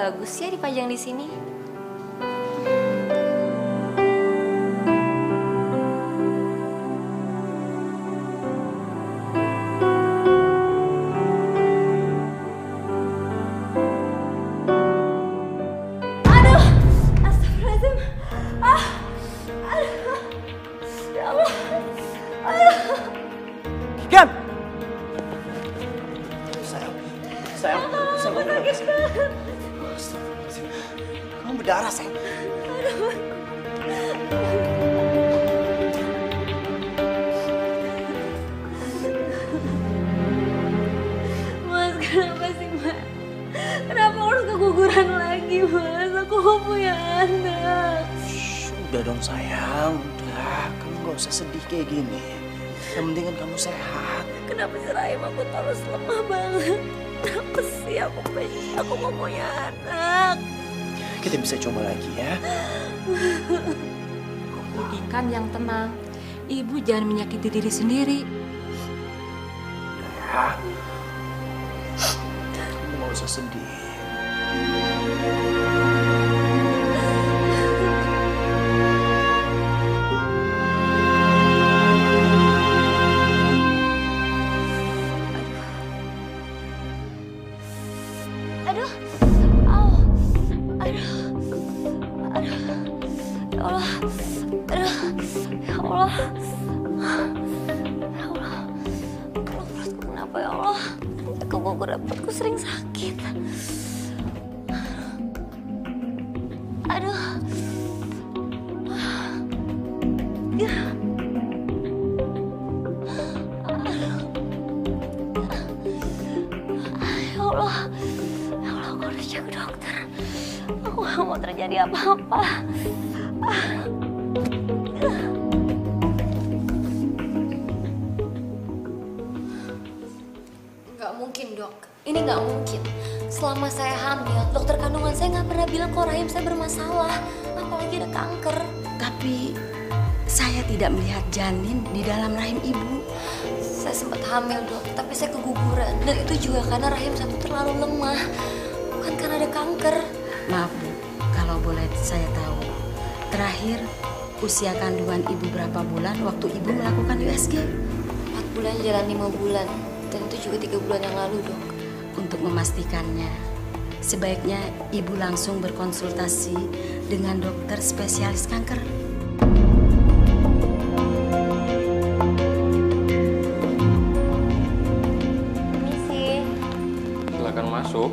bagus ya dipajang di sini. Aduh, astagfirullahaladzim. Aduh, ya Allah. Kian! Sayang, Sakit banget. kamu berdarah, sayang. Mas, kenapa sih, Mas? Kenapa harus keguguran lagi, Mas? Aku mau punya anak. Shh, udah dong, sayang. Udah, kamu gak usah sedih kayak gini. Yang penting kan kamu sehat. Kenapa sih Rahim aku terus lemah banget? Kenapa sih aku mau punya anak? Kita bisa coba lagi ya. Bibi kan yang tenang. Ibu jangan menyakiti diri sendiri. Ya. Kamu gak usah sedih. Aduh, au, aduh, aduh, ya Allah, aduh, ya Allah, ya Allah, perutku kenapa ya Allah? Keguguran perutku sering sakit. Aduh, ya. Ya Allah, aku harus cek ke dokter. Aku gak mau terjadi apa-apa. Gak mungkin, Dok. Ini gak mungkin. Selama saya hamil, dokter kandungan saya gak pernah bilang kalau rahim saya bermasalah. Apalagi ada kanker. Tapi saya tidak melihat janin di dalam rahim ibu. Saya sempat hamil, Dok, tapi saya keguguran. Dan itu juga karena rahim saya tuh terlalu lemah. Bukan karena ada kanker. Maaf Bu, kalau boleh saya tahu. Terakhir usia kandungan ibu berapa bulan waktu ibu melakukan USG? 4 bulan jalan 5 bulan. Dan itu juga 3 bulan yang lalu, Dok. Untuk memastikannya, sebaiknya ibu langsung berkonsultasi dengan dokter spesialis kanker. Permisi. Silakan masuk.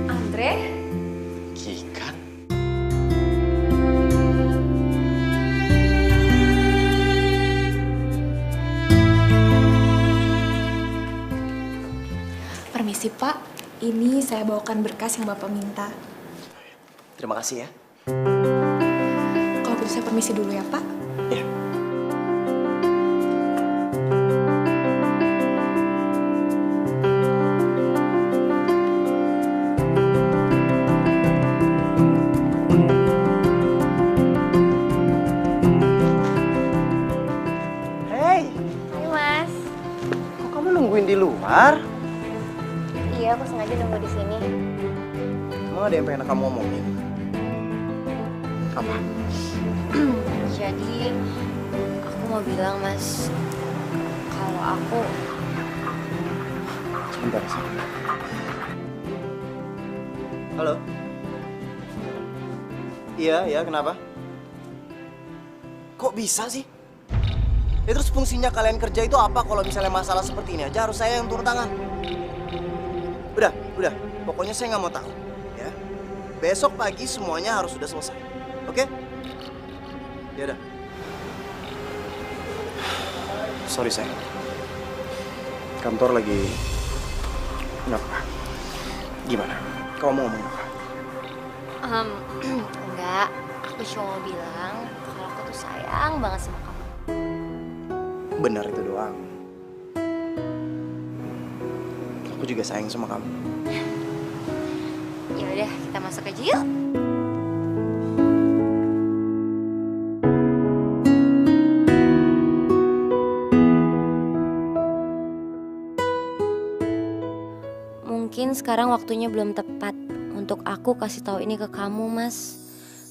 Andre? Kikan? Permisi Pak, ini saya bawakan berkas yang Bapak minta. Terima kasih ya. Kalau gitu saya permisi dulu ya Pak. Ya. Hey, Hai, Mas. kok kamu nungguin di luar? Iya, aku sengaja nunggu di sini. Emang ada yang pengen kamu omongin? Apa? Jadi, aku mau bilang, Mas, kalau aku Sebentar sih. Halo? Iya, kenapa? Kok bisa sih? Ya terus fungsinya kalian kerja itu apa kalau misalnya masalah seperti ini aja harus saya yang turun tangan? Udah. Pokoknya saya nggak mau tahu. Ya. Besok pagi semuanya harus sudah selesai. Oke? Ya udah. Sorry sayang. Kantor lagi ngapa? Gimana? Kau mau ngomong apa? enggak. Aku cuma mau bilang kalau aku tuh sayang banget sama kamu. Benar itu doang. Aku juga sayang sama kamu. Ya udah, kita masuk aja yuk. Mungkin sekarang waktunya belum tepat untuk aku kasih tahu ini ke kamu, Mas.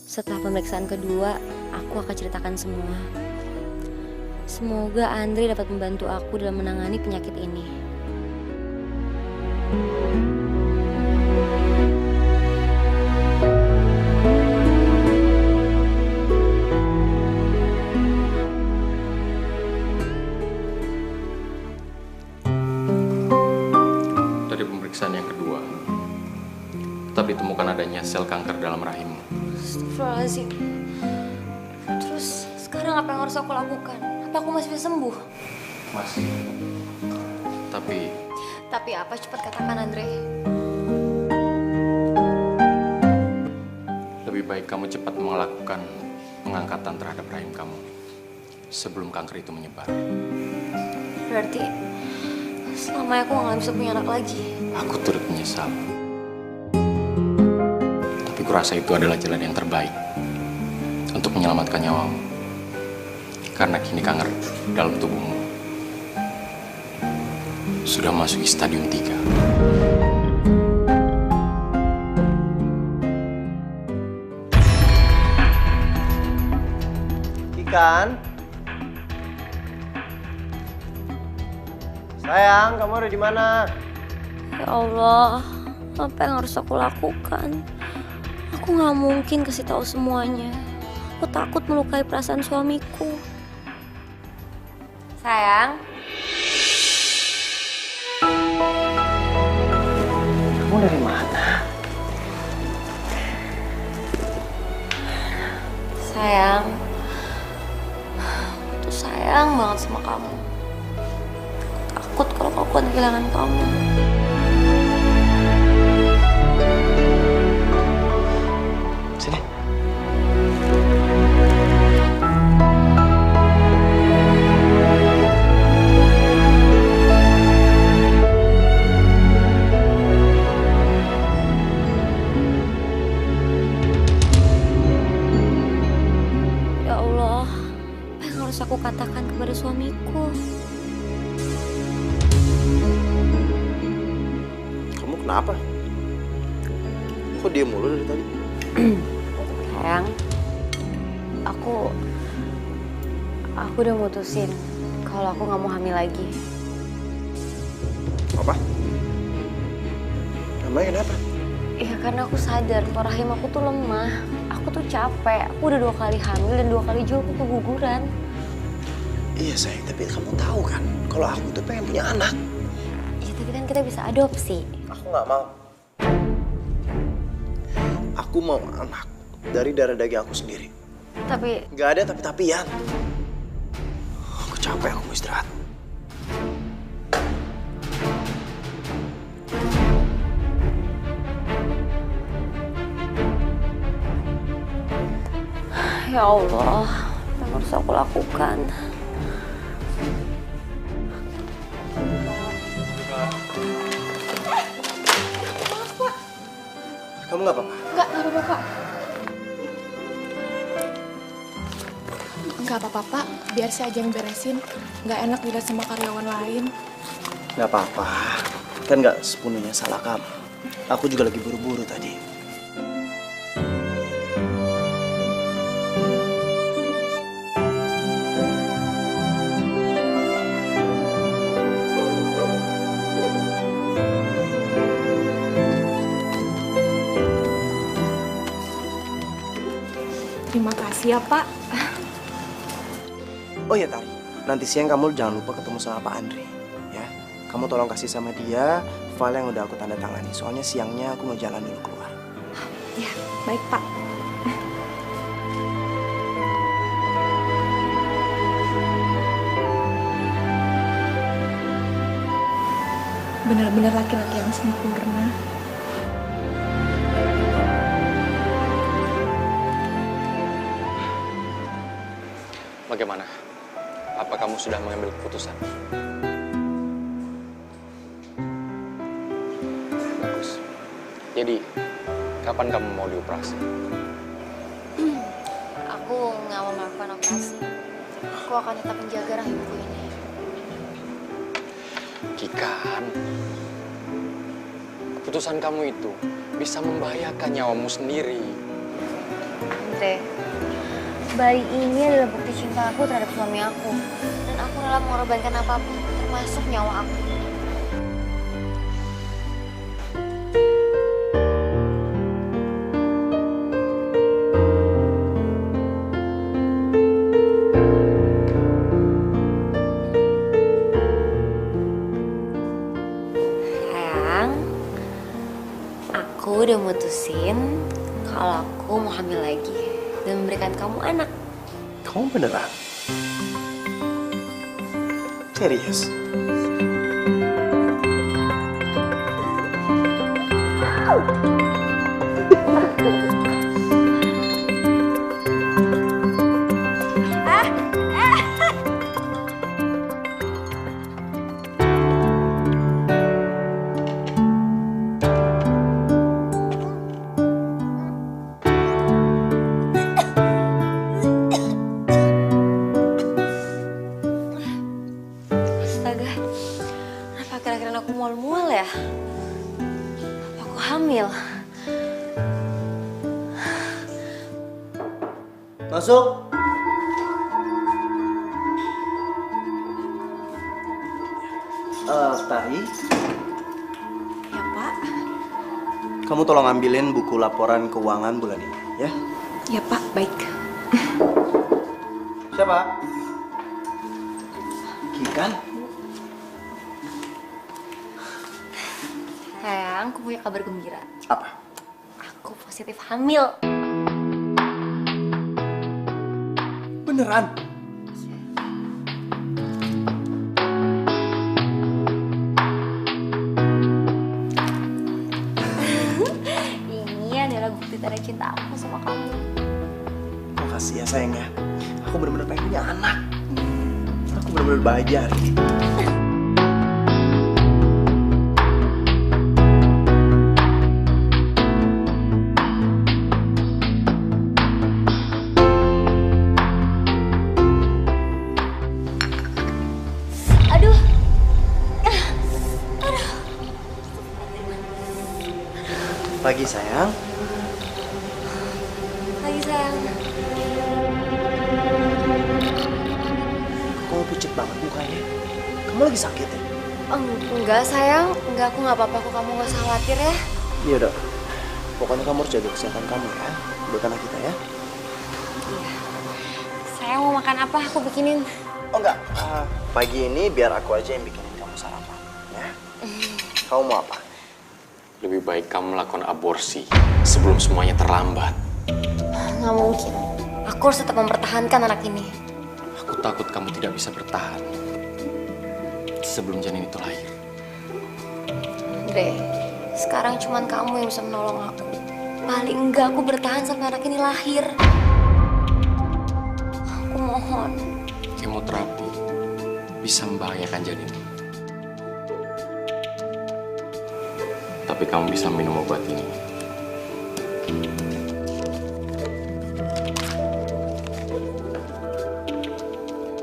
Setelah pemeriksaan kedua, aku akan ceritakan semua. Semoga Andre dapat membantu aku dalam menangani penyakit ini. Dari pemeriksaan yang kedua, tetap ditemukan adanya sel kanker dalam rahimmu. Astagfirullahaladzim. Terus sekarang apa yang harus aku lakukan? Apa aku masih bisa sembuh? Masih. Tapi apa? Cepat katakan, Andre. Lebih baik kamu cepat melakukan pengangkatan terhadap rahim kamu sebelum kanker itu menyebar. Berarti selamanya aku nggak bisa punya anak lagi. Aku turut menyesal. Tapi kurasa itu adalah jalan yang terbaik untuk menyelamatkan nyawamu. Karena kini kanker dalam tubuhmu sudah masuk stadium 3. Ikan. Sayang, kamu ada di mana? Ya Allah, apa yang harus aku lakukan? Aku nggak mungkin kasih tahu semuanya. Aku takut melukai perasaan suamiku. Sayang. Kamu dari mana? Sayang. Aku tuh sayang banget sama kamu. Takut kalau aku akan kehilangan kamu. Sini. Ya Allah, apa yang harus aku katakan kepada suamiku? Kamu kenapa? Kok diem mulu dari tadi? Sayang, aku udah mutusin kalau aku nggak mau hamil lagi. Apa? Namanya kenapa? Ya karena aku sadar kalau rahim aku tuh lemah. Aku tuh capek. Aku udah 2 kali hamil dan 2 kali juga aku keguguran. Iya sayang, tapi kamu tahu kan kalau aku tuh pengen punya anak. Ya tapi kan kita bisa adopsi. Aku nggak mau. Aku mau anak dari darah daging aku sendiri. Tapi Nggak ada tapi-tapian. Aku capek, aku mau istirahat. ya Allah, apa yang harus aku lakukan? Kamu nggak apa-apa? Nggak apa-apa, Pak. Nggak apa-apa, Pak. Biar saya aja yang beresin. Nggak enak dilihat sama karyawan lain. Nggak apa-apa. Kan nggak sepenuhnya salah kamu. Aku juga lagi buru-buru tadi. Terima kasih ya, Pak. Oh ya Tari, nanti siang kamu jangan lupa ketemu sama Pak Andre, ya. Kamu tolong kasih sama dia file yang udah aku tanda tangani. Soalnya siangnya aku mau jalan dulu keluar. Ya, baik, Pak. Benar-benar laki-laki yang sempurna. Bagaimana? Apa kamu sudah mengambil keputusan? Bagus. Jadi, kapan kamu mau dioperasi? Aku nggak mau melakukan operasi. Aku akan tetap menjaga rahimku ini. Kikan, keputusan kamu itu bisa membahayakan nyawamu sendiri. Andre, bayi ini adalah bukti cinta aku terhadap suami aku. Dan aku rela mengorbankan apapun, termasuk nyawa aku. Sayang, aku udah mutusin kalau aku mau hamil lagi dan memberikan kamu anak. Kamu beneran? Serius? Astaga, kenapa akhir-akhiran aku mual-mual ya? Apa aku hamil? Masuk. Tari, Ya, Pak. kamu tolong ambilin buku laporan keuangan bulan ini, ya? Ya Pak, baik. Siapa? Kikan? Sayang, aku punya kabar gembira. Apa? Aku positif hamil. Beneran? Ini adalah bukti tanda cinta aku sama kamu. Makasih ya sayangnya. Aku bener-bener pengen punya anak. Aku bener-bener bahagia hari ini. Aduh, Pagi sayang. lagi sayang. Kamu pucet banget mukanya. Kamu lagi sakit ya? Enggak sayang, enggak, aku nggak apa-apa kok, kamu nggak usah khawatir ya. Iya dok. Pokoknya kamu harus jaga kesehatan kamu ya. Buat anak kita ya. Sayang mau makan apa? Aku bikinin. Oh enggak. Pagi ini biar aku aja yang bikinin kamu sarapan. Ya. Kamu mau apa? Lebih baik kamu melakukan aborsi sebelum semuanya terlambat. Nggak mungkin. Aku harus tetap mempertahankan anak ini. Aku takut kamu tidak bisa bertahan sebelum janin itu lahir. Andre, sekarang cuman kamu yang bisa menolong aku. Paling enggak aku bertahan sampai anak ini lahir. Aku mohon. Kemoterapi bisa membahayakan janin. Tapi kamu bisa minum obat ini.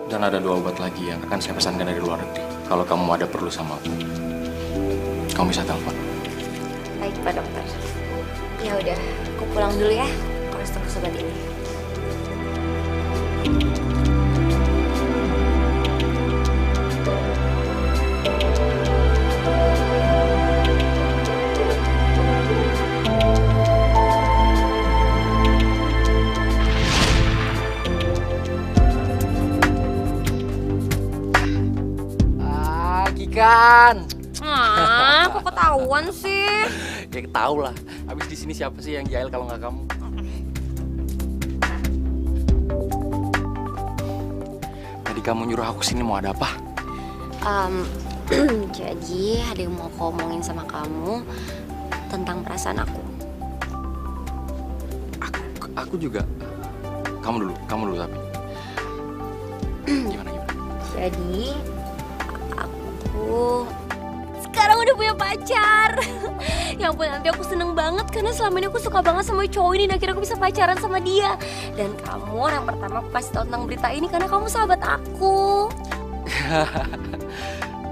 Dan ada 2 obat lagi yang akan saya pesankan dari luar negeri. Kalau kamu ada perlu sama aku, kamu bisa telepon. Baik Pak Dokter. Ya udah, aku pulang dulu ya. Aku harus tebus obat ini. Kikan. Kok ketahuan sih? Ya tahu lah. Habis di sini siapa sih yang jahil kalau nggak kamu? Tadi kamu nyuruh aku sini mau ada apa? Jadi ada yang mau aku omongin sama kamu tentang perasaan aku. Aku juga. Kamu dulu tapi. Gimana? Jadi aku sekarang udah punya pacar. Ya ampun, nanti aku seneng banget karena selama ini aku suka banget sama cowok ini dan akhirnya aku bisa pacaran sama dia. Dan kamu orang pertama aku kasih tahu tentang berita ini karena kamu sahabat aku.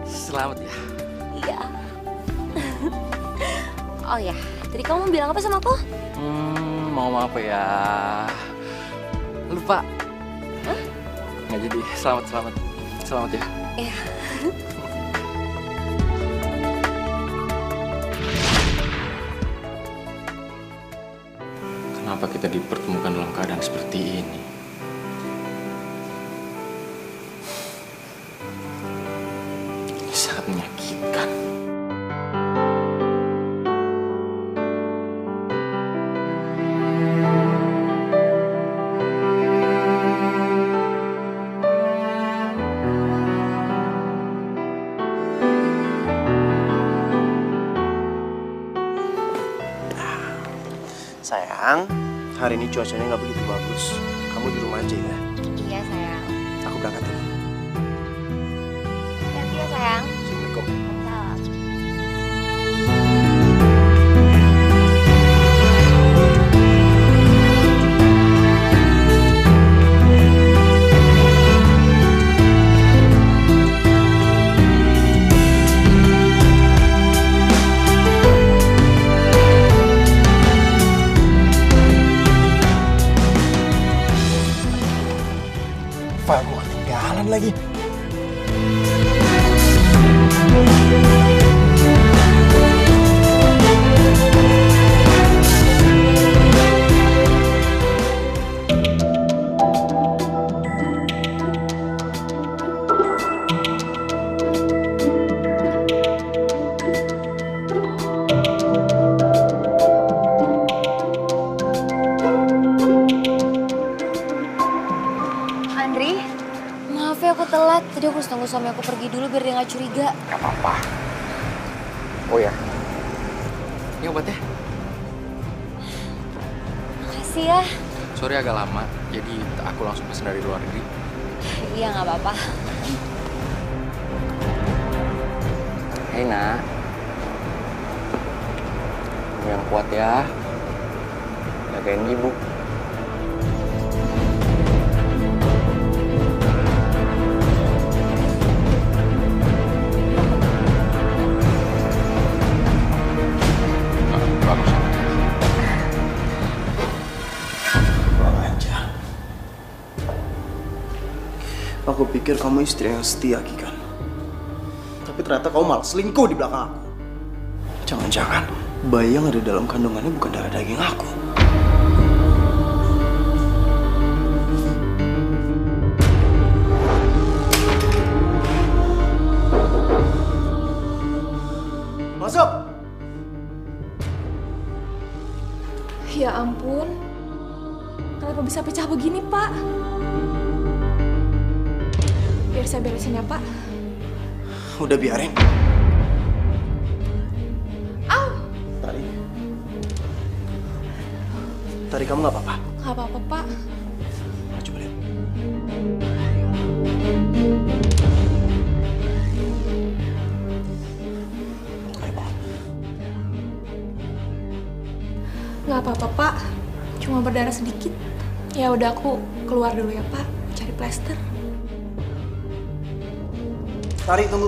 Selamat ya. Iya. Oh ya, tadi kamu mau bilang apa sama aku? Mau apa ya? Lupa. Hah? Nggak jadi. Selamat ya. Iya. Kenapa kita dipertemukan dalam keadaan seperti ini? Ini sangat menyakitkan. Sayang, hari ini cuacanya nggak begitu bagus. Kamu di rumah aja ya. Iya sayang. Aku berangkat dulu. Hati ya sayang. Assalamualaikum. Salam. File gue ketinggalan lagi. Andri, maaf ya aku telat. Tadi aku harus tunggu suami aku pergi dulu biar dia nggak curiga. Gak apa-apa. Oh ya. Ini obatnya. Makasih ya. Sorry agak lama, jadi aku langsung pesen dari luar negeri. Iya nggak apa-apa. Hei nak, kamu yang kuat ya, jagain ibu. Bagus. Kurang aja. Aku pikir kamu istri yang setia, Kikan. Tapi ternyata kamu malah selingkuh di belakang aku. Jangan-jangan bayi yang ada dalam kandungannya bukan darah daging aku. Masuk! Ya ampun. Kenapa bisa pecah begini, Pak? Biar saya beresin ya, Pak. Udah biarin. Au! Tadi kamu nggak apa-apa? Gak apa-apa, Pak. Nah, coba lihat. Ayo, Pak. Gak apa-apa, Pak. Cuma berdarah sedikit. Ya udah aku keluar dulu ya, Pak. Cari plester. Tarik, tunggu.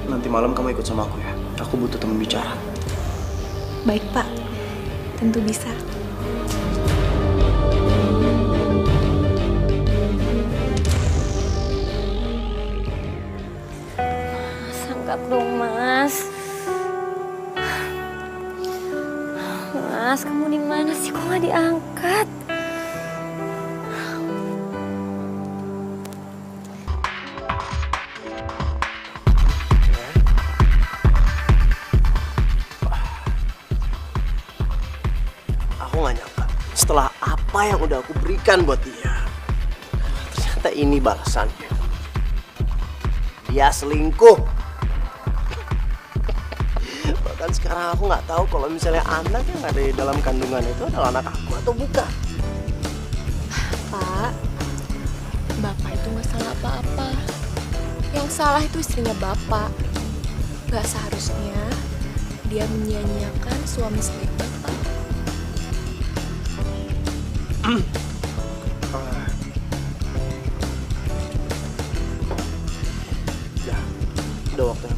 Nanti malam kamu ikut sama aku ya. Aku butuh teman bicara. Baik, Pak. Tentu bisa. Mas, angkat dong Mas. Mas, kamu di mana sih? Kok nggak diangkat? Aku nggak nyangka. Setelah apa yang udah aku berikan buat dia, ternyata ini balasannya. Dia selingkuh. Bahkan sekarang aku nggak tahu kalau misalnya anak yang ada di dalam kandungan itu adalah anak aku atau bukan. Pak, Bapak itu nggak salah apa-apa. Yang salah itu istrinya Bapak. Nggak seharusnya dia menyia-nyiakan suami sebaik Bapak. Ya, udah waktunya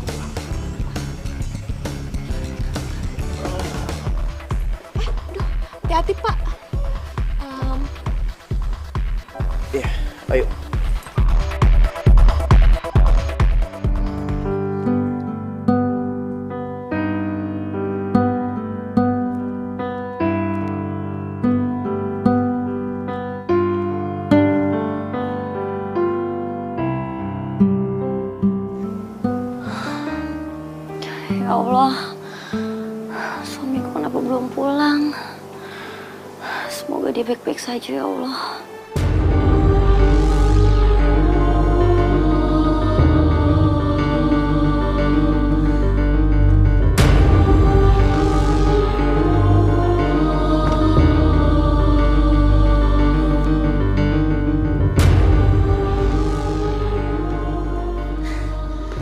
Ya Allah, suamiku kenapa belum pulang? Semoga dia baik-baik saja ya Allah.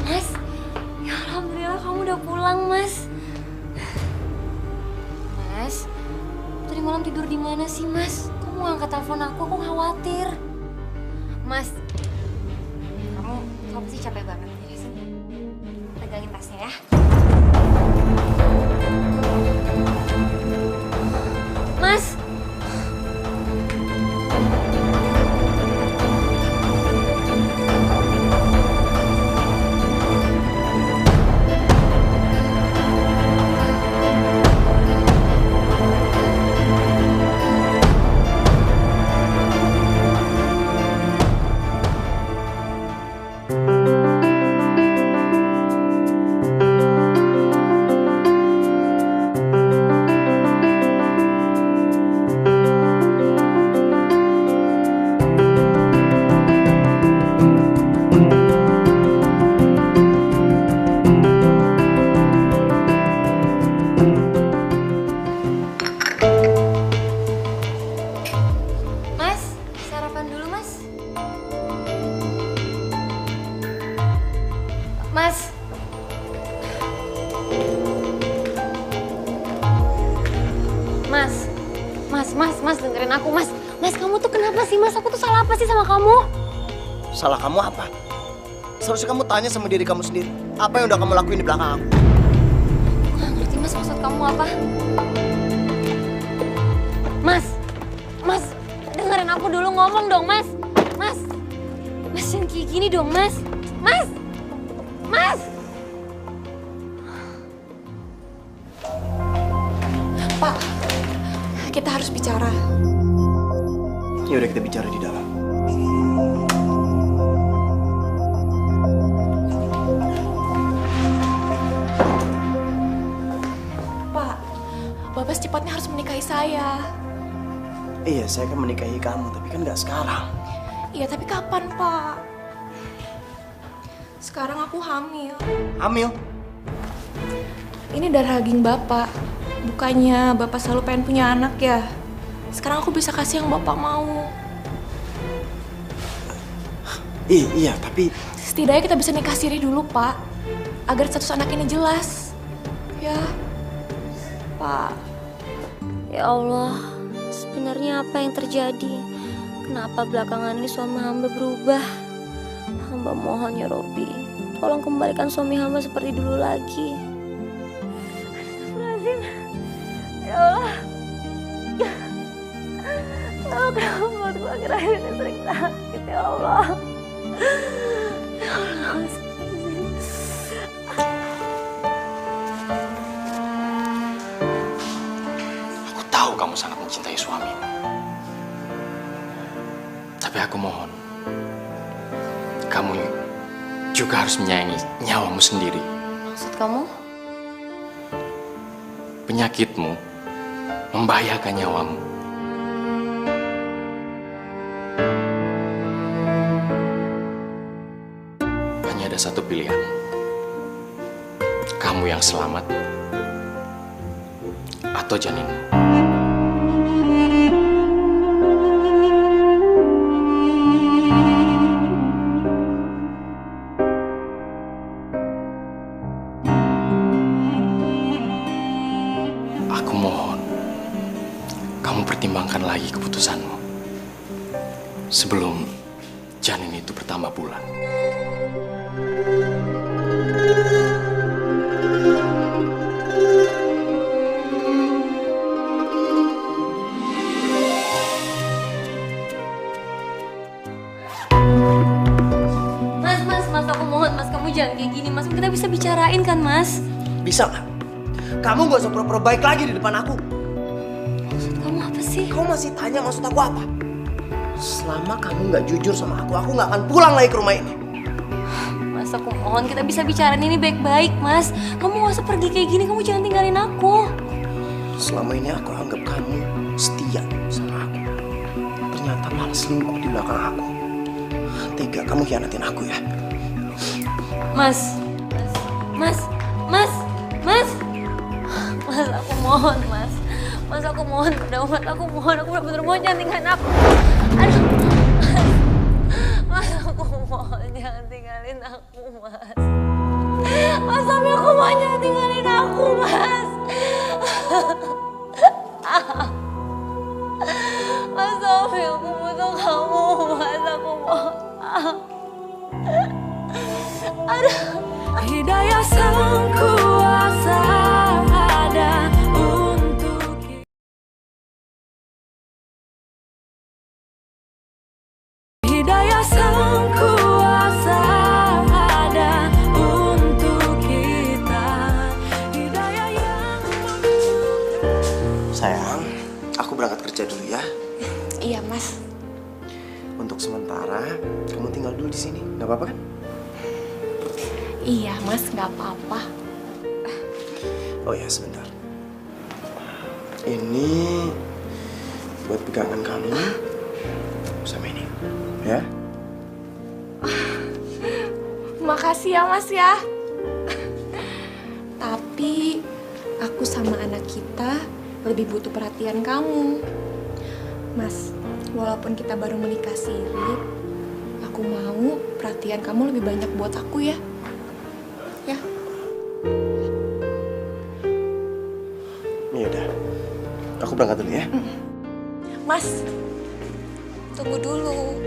Mas, ya alhamdulillah kamu udah pulang, Mas. Mas, tadi malam tidur di mana sih, Mas? Kamu angkat telepon aku khawatir. Mas, kamu pasti capek banget ya, sini. Pegangin tasnya ya. Mas. Mas, dengerin aku, Mas. Mas, kamu tuh kenapa sih, Mas? Aku tuh salah apa sih sama kamu? Salah kamu apa? Seharusnya kamu tanya sama diri kamu sendiri. Apa yang udah kamu lakuin di belakang aku? Nggak ngerti, Mas, maksud kamu apa? Mas, dengerin aku dulu, ngomong dong, Mas. Mas, jangan kayak gini dong, Mas. Mas. Pak, kita harus bicara. Ya udah, kita bicara di dalam. Pak, Bapak secepatnya harus menikahi saya. Iya, saya akan menikahi kamu, tapi kan nggak sekarang. Iya, tapi kapan, Pak? Sekarang aku hamil. Hamil? Ini darah daging Bapak. Bukannya Bapak selalu pengen punya anak ya? Sekarang aku bisa kasih yang Bapak mau. Iya, tapi... Setidaknya kita bisa nikah siri dulu, Pak. Agar status anak ini jelas. Ya, Pak. Ya Allah, sebenarnya apa yang terjadi? Kenapa belakangan ini suami hamba berubah? Hamba mohon ya Robbi, tolong kembalikan suami hamba seperti dulu lagi. Astagfirullahaladzim. Ya Allah. Oh, kenapa buatku akhir-akhir ini sering sakit, ya Allah. Ya Allah, Aku tahu kamu sangat mencintai suamimu. Tapi aku mohon, kamu juga harus menyayangi nyawamu sendiri. maksud kamu? Penyakitmu membahayakan nyawamu. Hanya ada satu pilihan. Kamu yang selamat atau janinmu. Aku mohon, kamu pertimbangkan lagi keputusanmu sebelum janin itu bertambah bulan. Mas, aku mohon, Mas, kamu jangan kayak gini, Mas. Kita bisa bicarain kan, Mas? Bisa nggak? Kamu gak usah pura-pura baik lagi di depan aku. Maksud kamu apa sih? Kamu masih tanya maksud aku apa? Selama kamu nggak jujur sama aku nggak akan pulang lagi ke rumah ini. Mas, Mas, aku mohon kita bisa bicarain ini baik-baik, Mas. Kamu gak usah pergi kayak gini, kamu jangan tinggalin aku. Selama ini aku anggap kamu setia sama aku. Ternyata malah selingkuh di belakang aku. Tega kamu hianatin aku ya. Mas, Mas, aku mohon, Mas. Mas, aku mohon, aku mohon, aku bener-bener mohon jangan tinggalin aku. Aduh, Mas, aku mohon jangan tinggalin aku, Mas. Mas, tapi aku mohon jangan tinggalin aku, Mas. Mas, tapi aku butuh kamu, Mas, aku mohon. Aduh. Hidayah sang kuasa ada untuk kita. Hidayah sang kuasa ada untuk kita. Hidayah yang Sayang, aku berangkat kerja dulu ya. Iya, Mas. Untuk sementara, kamu tinggal dulu di sini. Gak apa-apa kan? Iya, Mas, nggak apa-apa. Oh ya, sebentar. Ini buat pegangan kamu sama ini. Ya? Makasih ya, Mas ya. Tapi aku sama anak kita lebih butuh perhatian kamu. Mas, walaupun kita baru menikah siri, aku mau perhatian kamu lebih banyak buat aku ya. Ya. Ya udah. Aku berangkat dulu ya. Mas, tunggu dulu.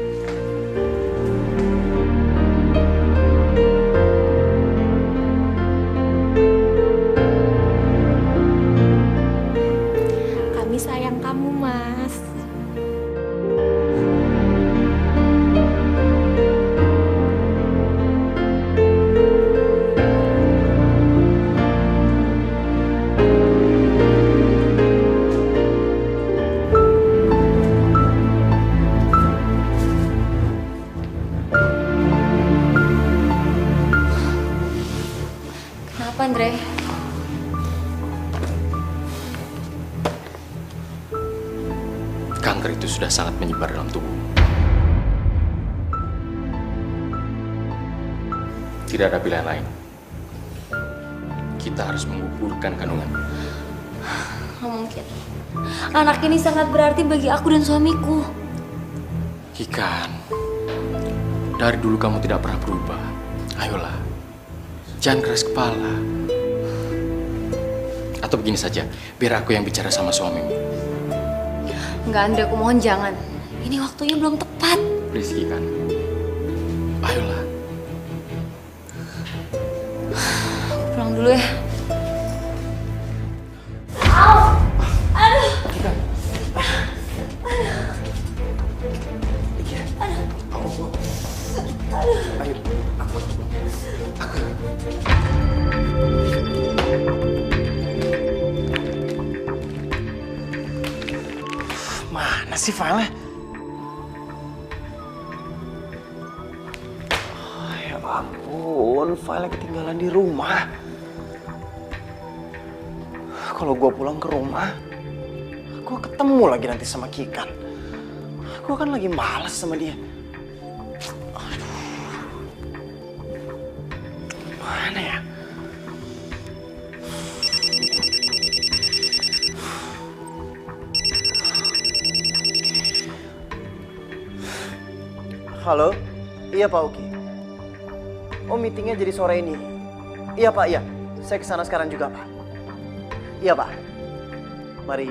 Kami sayang kamu, Mas. Kenapa, Andre? Kanker itu sudah sangat menyebar dalam tubuh. Tidak ada pilihan lain. Kita harus menggugurkan kandungan. Gak mungkin. Anak ini sangat berarti bagi aku dan suamiku. Ikan, dari dulu kamu tidak pernah berubah. Ayolah, jangan keras kepala. Atau begini saja, biar aku yang bicara sama suamimu. Enggak, Andre, aku mohon jangan. Ini waktunya belum tepat. Please, Ikan. Ayolah. Aku pulang dulu ya. Ayo, aku. Mana sih filenya? Oh, ya ampun, filenya ketinggalan di rumah. Kalau gue pulang ke rumah, gue ketemu lagi nanti sama Kikan. Gue kan lagi malas sama dia. Mana ya? Halo? Iya Pak Uki. Oh, meetingnya jadi sore ini. Iya Pak, iya. Saya kesana sekarang juga Pak. Iya Pak. Mari.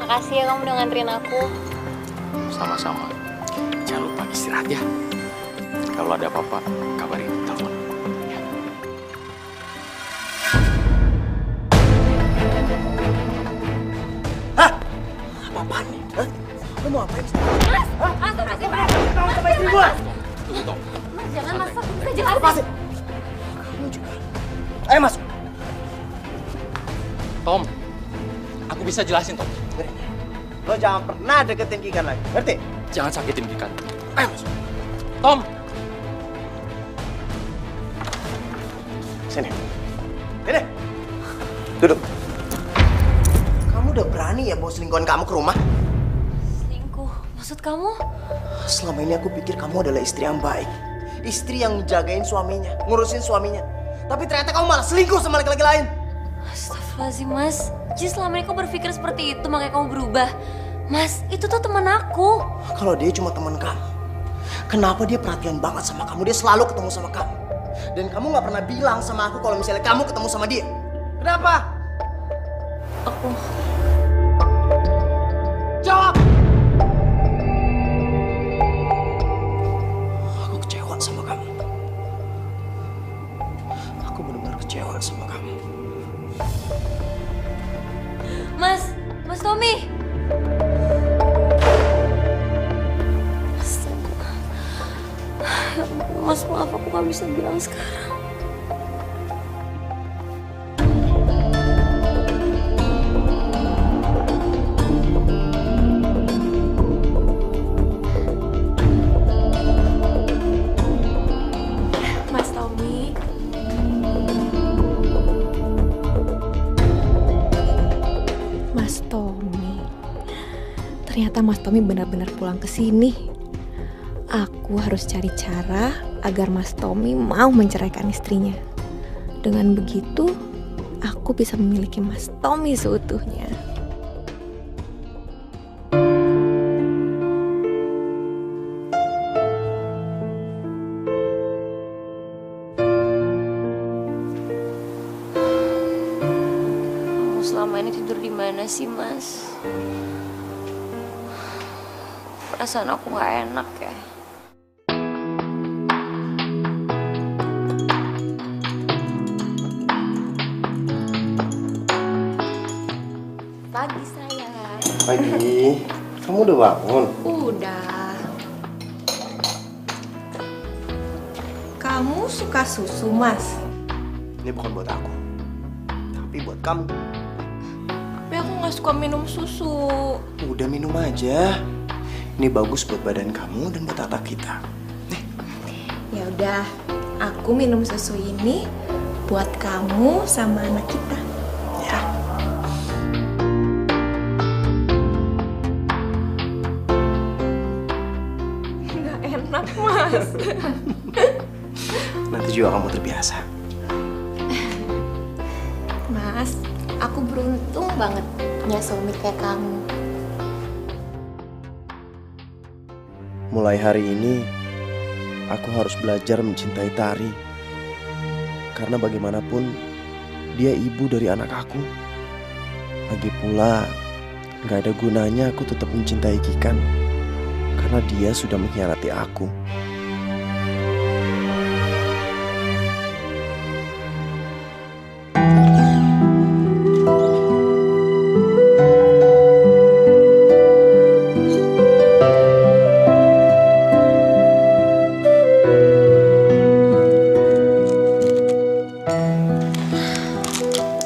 Makasih ya kamu udah nganterin aku. Sama-sama. Jangan lupa istirahat ya. Kalau ada apa-apa, kabarin, telepon. Ya. Hah? Apa-apaan nih? Hah? Lo mau ngapain? Mas, astagfirullahaladzim, Mas, Sama istri gue. Mas, jangan Mas, aku bisa jelasin. Kamu juga. Ayo masuk. Tom, aku bisa jelasin, Tom. Lo jangan pernah deketin Kikan lagi, ngerti? Jangan sakitin Kikan. Ayo masuk. Tom! Sini. Sini. Duduk. Kamu udah berani ya bawa selingkuhan kamu ke rumah? Selingkuh, maksud kamu? Selama ini aku pikir kamu adalah istri yang baik. Istri yang jagain suaminya, ngurusin suaminya. Tapi ternyata kamu malah selingkuh sama laki-laki lain. Astagfirullahaladzim, Mas. Jadi selama ini kau berpikir seperti itu, makanya kamu berubah. Mas, itu tuh teman aku. Kalau dia cuma teman kamu, kenapa dia perhatian banget sama kamu? Dia selalu ketemu sama kamu. Dan kamu gak pernah bilang sama aku kalau misalnya kamu ketemu sama dia. Kenapa? Aku... Jawab! Aku kecewa sama kamu. Aku benar-benar kecewa sama kamu. Mas Tommy. Mas, maaf aku gak bisa bilang sekarang. Mas Tommy. Mas Tommy. Ternyata Mas Tommy benar-benar pulang ke sini. Aku harus cari cara agar Mas Tommy mau menceraikan istrinya. Dengan begitu, aku bisa memiliki Mas Tommy seutuhnya. Kamu selama ini tidur di mana sih, Mas? Perasaan aku gak enak ya. Pagi sayang. Pagi. Kamu udah bangun? Udah. Kamu suka susu, Mas? Ini bukan buat aku, tapi buat kamu. Tapi aku nggak suka minum susu. Udah minum aja. Ini bagus buat badan kamu dan buat otak kita. Nih. Ya udah, aku minum susu ini buat kamu sama anak kita. Ya. Nggak enak, Mas. Nanti juga kamu terbiasa. Mas, aku beruntung banget punya suami kayak kamu. Mulai hari ini, aku harus belajar mencintai Tari. Karena bagaimanapun, dia ibu dari anak aku. Lagi pula, gak ada gunanya aku tetap mencintai Kikan. Karena dia sudah mengkhianati aku.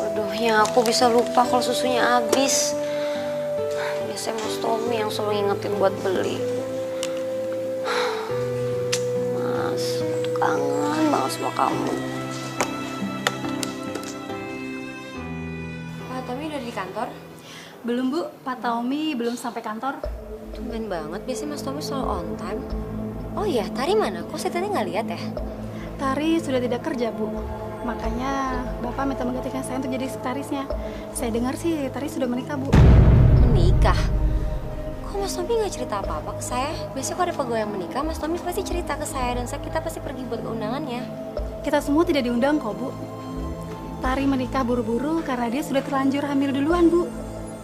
Bodohnya aku bisa lupa kalau susunya habis. Biasanya Mas Tommy yang selalu ngingetin buat beli. Mas, aku tuh kangen banget sama kamu. Pak Tommy udah di kantor? Belum Bu, Pak Tommy belum sampai kantor. Tumben banget, biasanya Mas Tommy selalu on time. Oh iya, Tari mana? Kok saya tadi nggak lihat ya? Tari sudah tidak kerja Bu, makanya Bapak minta menggantikan saya untuk jadi sekretarisnya. Saya dengar sih Tari sudah menikah Bu. Menikah? Kok Mas Tommy nggak cerita apa-apa ke saya? Biasanya kalau ada pegawai yang menikah, Mas Tommy pasti cerita ke saya dan kita pasti pergi buat keundangannya. Kita semua tidak diundang kok Bu. Tari menikah buru-buru karena dia sudah terlanjur hamil duluan Bu.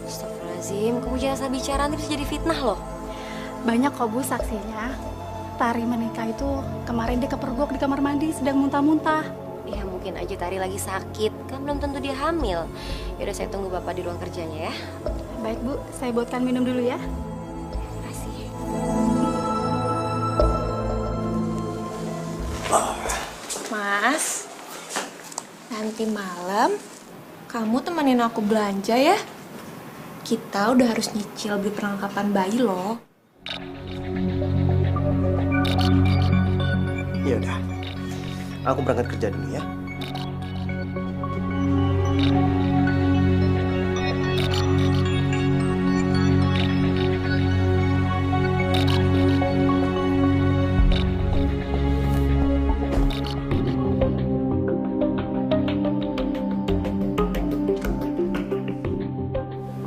Astagfirullahaladzim, kamu jangan salah bicara, nanti bisa jadi fitnah loh. Banyak kok Bu saksinya. Tari menikah itu kemarin dia kepergok di kamar mandi sedang muntah-muntah. Ya mungkin aja Tari lagi sakit, kan belum tentu dia hamil. Yaudah saya tunggu Bapak di ruang kerjanya ya. Baik Bu, saya buatkan minum dulu ya. Terima kasih. Mas, nanti malam kamu temenin aku belanja ya. Kita udah harus nyicil beli perlengkapan bayi loh. Ya udah, aku berangkat kerja dulu ya.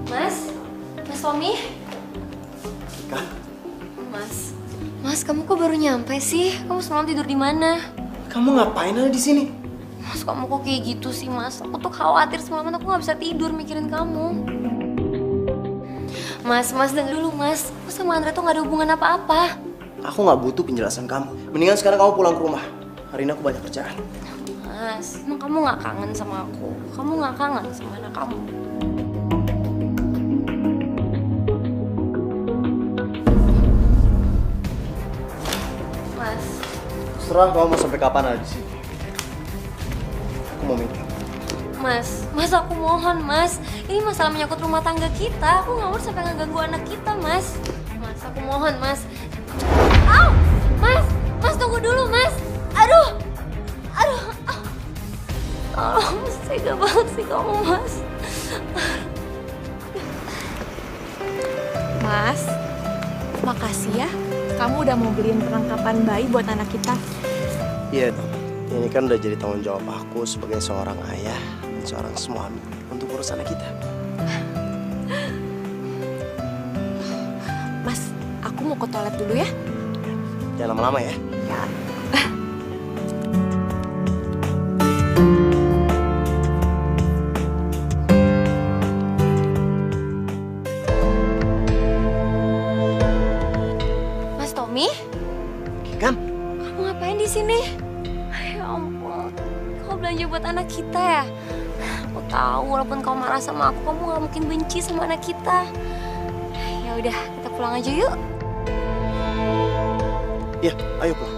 Mas Tommy? Kan? Mas, kamu kok baru nyampe sih? Kamu semalam tidur di mana? Kamu ngapain ada di sini? Mas, kamu kok kayak gitu sih, Mas? Aku tuh khawatir semalam aku nggak bisa tidur mikirin kamu. Mas, denger dulu, Mas. Aku sama Andre tuh nggak ada hubungan apa-apa. Aku nggak butuh penjelasan kamu. Mendingan sekarang kamu pulang ke rumah. Hari ini aku banyak kerjaan. Mas, emang kamu nggak kangen sama aku? Kamu nggak kangen sama anak kamu? Mas. Serah kamu mau sampai kapan ada di sini. Aku mau mikir. Mas, aku mohon, Mas. Ini masalah menyangkut rumah tangga kita. Aku nggak mau sampai ngeganggu anak kita, Mas. Mas, aku mohon, Mas. Au! Mas, tunggu dulu, Mas. Aduh. Mas, tega banget sih kamu, Mas. Mas, makasih ya. Kamu udah mau beliin perlengkapan bayi buat anak kita. Iya dong. Ini kan udah jadi tanggung jawab aku sebagai seorang ayah dan seorang suami untuk urus anak kita. Mas, aku mau ke toilet dulu ya. Jangan lama-lama ya. Ya. Mas Tommy? Kan? Kamu ngapain di sini? Ya ampun, kau belanja buat anak kita ya? Aku tahu walaupun kau marah sama aku, kamu gak mungkin benci sama anak kita. Ya udah, kita pulang aja yuk. Iya, ayo pulang.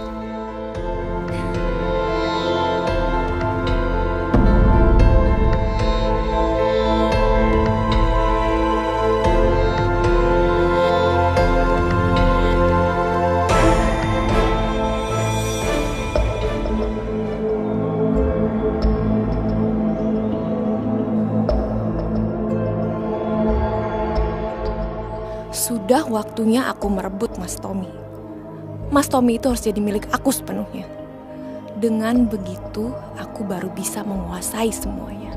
Sudah waktunya aku merebut Mas Tommy. Mas Tommy itu harus jadi milik aku sepenuhnya. Dengan begitu, aku baru bisa menguasai semuanya.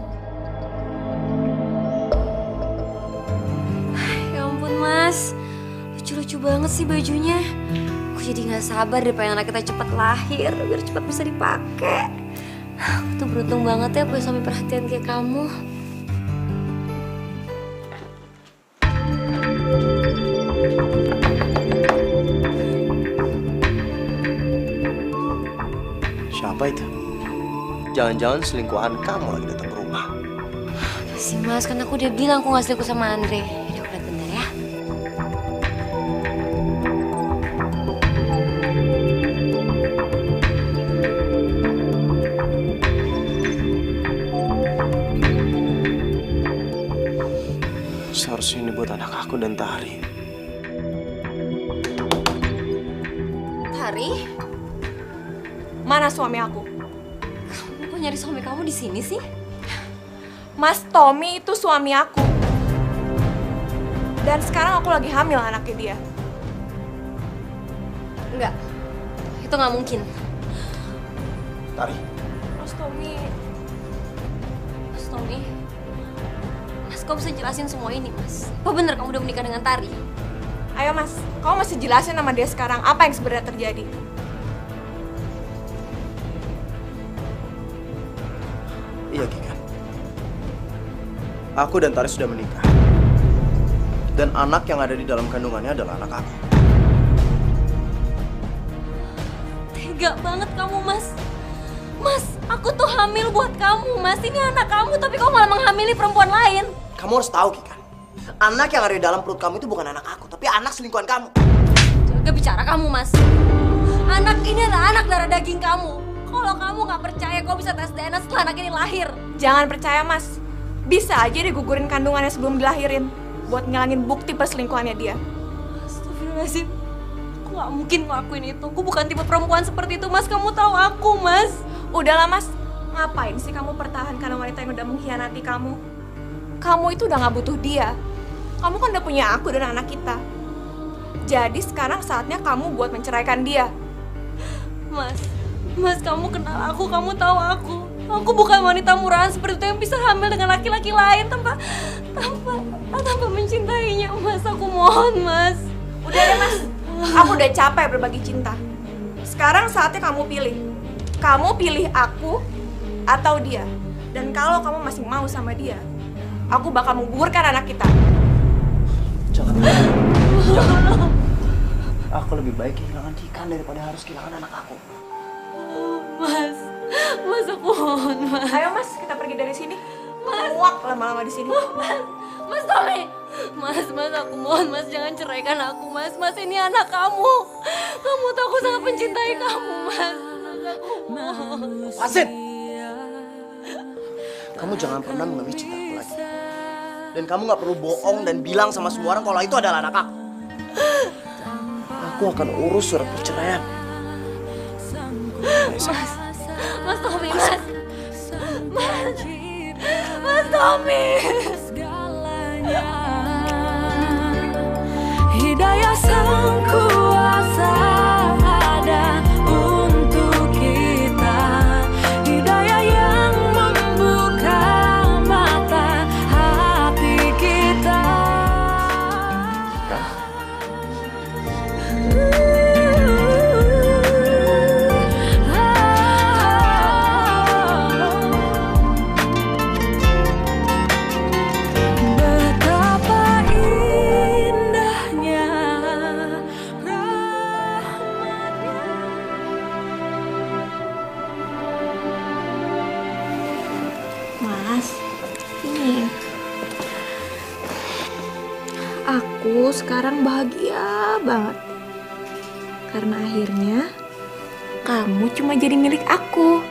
Ya ampun Mas, lucu-lucu banget sih bajunya. Aku jadi gak sabar deh pengen anak kita cepat lahir, biar cepat bisa dipakai. Aku tuh beruntung banget ya punya suami perhatian kayak kamu. Siapa itu? Jangan-jangan selingkuhan kamu lagi datang ke rumah. Ya sih Mas, kan aku udah bilang aku gak selingkuh sama Andre. Udah aku lihat bentar ya. Seharusnya ini buat anak aku dan Tari. Tari, Mana suami aku? kamu kok nyari suami kamu di sini sih? Mas Tommy itu suami aku. Dan sekarang aku lagi hamil anaknya dia. Enggak, itu gak mungkin. Tari, Mas Tommy, Mas, kau bisa jelasin semua ini, Mas? Apa bener kamu udah menikah dengan Tari? ayo Mas, kamu masih jelasin sama dia sekarang apa yang sebenarnya terjadi. iya Kikan. Aku dan Tari sudah menikah. Dan anak yang ada di dalam kandungannya adalah anak aku. Tega banget kamu, Mas. Mas, aku tuh hamil buat kamu, Mas. Ini anak kamu, tapi kamu malah menghamili perempuan lain. Kamu harus tahu Kikan. Anak yang ada di dalam perut kamu itu bukan anak aku, tapi anak selingkuhan kamu. Jaga bicara kamu, Mas. Anak ini adalah anak darah daging kamu. kalau kamu nggak percaya kau bisa tes DNA setelah anak ini lahir. Jangan percaya, Mas. Bisa aja digugurin kandungannya sebelum dilahirin buat ngilangin bukti perselingkuhannya dia. Astagfirullahaladzim. Aku nggak mungkin ngelakuin itu. Aku bukan tipe perempuan seperti itu, Mas. Kamu tahu aku, Mas. Udahlah, Mas. Ngapain sih kamu pertahankan wanita yang udah mengkhianati kamu? Kamu itu udah gak butuh dia. Kamu kan udah punya aku dan anak kita. Jadi sekarang saatnya kamu buat menceraikan dia. Mas, kamu kenal aku, kamu tahu aku. Aku bukan wanita murahan seperti itu yang bisa hamil dengan laki-laki lain tanpa mencintainya, Mas. Aku mohon, Mas. Udah deh, Mas. Aku udah capek berbagi cinta. Sekarang saatnya kamu pilih. Kamu pilih aku atau dia. Dan kalau kamu masih mau sama dia, aku bakal menggugurkan anak kita. Jangan. Aku lebih baik kehilangan Kikan daripada harus kehilangan anak aku. Mas, aku mohon, Mas. Ayo, Mas, kita pergi dari sini. Mas. Muak lama-lama di sini. Mas Tommy. Mas, aku mohon, Mas, jangan ceraikan aku, Mas. Mas, ini anak kamu. Kamu tahu aku sangat mencintai kamu, Mas. Aku mohon. Asin! Kamu jangan pernah mengambil cinta aku lagi. Dan kamu gak perlu bohong dan bilang sama semua orang kalau itu adalah anak aku. Aku akan urus surat perceraian. Mas Tommy, Mas Tommy. Hidayah sang kuasa ada untuk kita. Hidayah yang membuka mata hati kita. Betapa indahnya Mas, ini. Aku sekarang bahagia banget. Karena akhirnya kamu cuma jadi milik aku.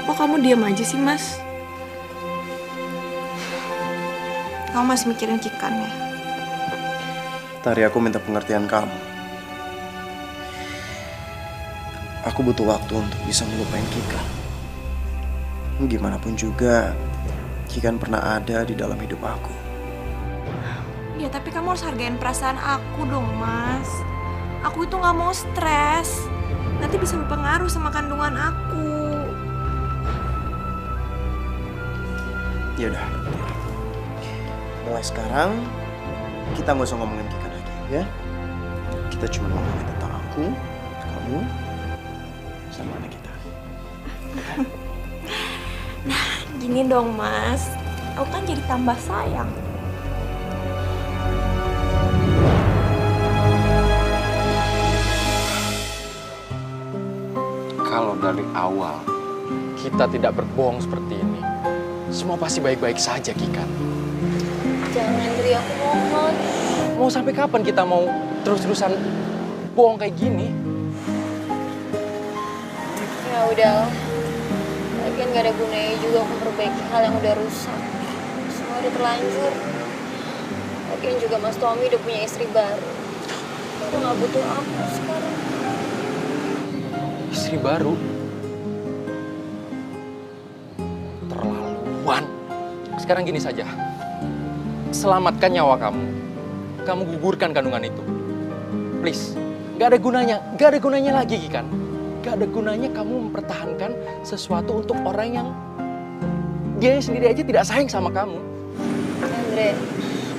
Kok kamu diam aja sih, Mas? Kamu masih mikirin Kikan ya? Tari, aku minta pengertian kamu. Aku butuh waktu untuk bisa melupain Kikan. Gimana pun juga, Kikan pernah ada di dalam hidup aku. Ya, tapi kamu harus hargain perasaan aku dong, Mas. Aku itu gak mau stres. Nanti bisa berpengaruh sama kandungan aku. Ya udah. Mulai sekarang, kita nggak usah ngomongin Kikan lagi, ya. Kita cuma ngomongin tentang aku, kamu, sama anak kita. Gini dong, Mas. Aku kan jadi tambah sayang. Kalau dari awal kita tidak berbohong seperti ini, semua pasti baik-baik saja, Kikan. Jangan, Dri, aku mohon. Mau sampai kapan kita mau terus-terusan bohong kayak gini? Ya udah. Lagian gak ada gunanya juga aku perbaiki hal yang udah rusak. Semua udah terlanjur. Lagian juga Mas Tommy udah punya istri baru. Aku gak butuh aku sekarang. Istri baru? Terlaluan. Sekarang gini saja. Selamatkan nyawa kamu. Kamu gugurkan kandungan itu. Please. Gak ada gunanya lagi, Kikan. Gak ada gunanya kamu mempertahankan sesuatu untuk orang yang dia sendiri aja tidak sayang sama kamu. Andre,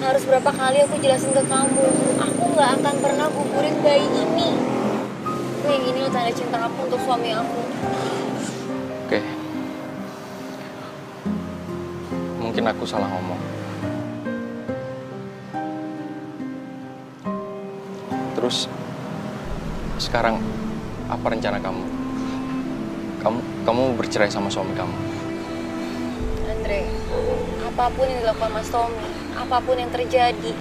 harus berapa kali aku jelasin ke kamu. Aku gak akan pernah gugurin bayi ini. Yang ini loh tanda cinta aku untuk suami aku. Oke. Mungkin aku salah ngomong. Terus sekarang apa rencana kamu? Kamu bercerai sama suami kamu? Andre, apapun yang dilakukan Mas Tommy, apapun yang terjadi,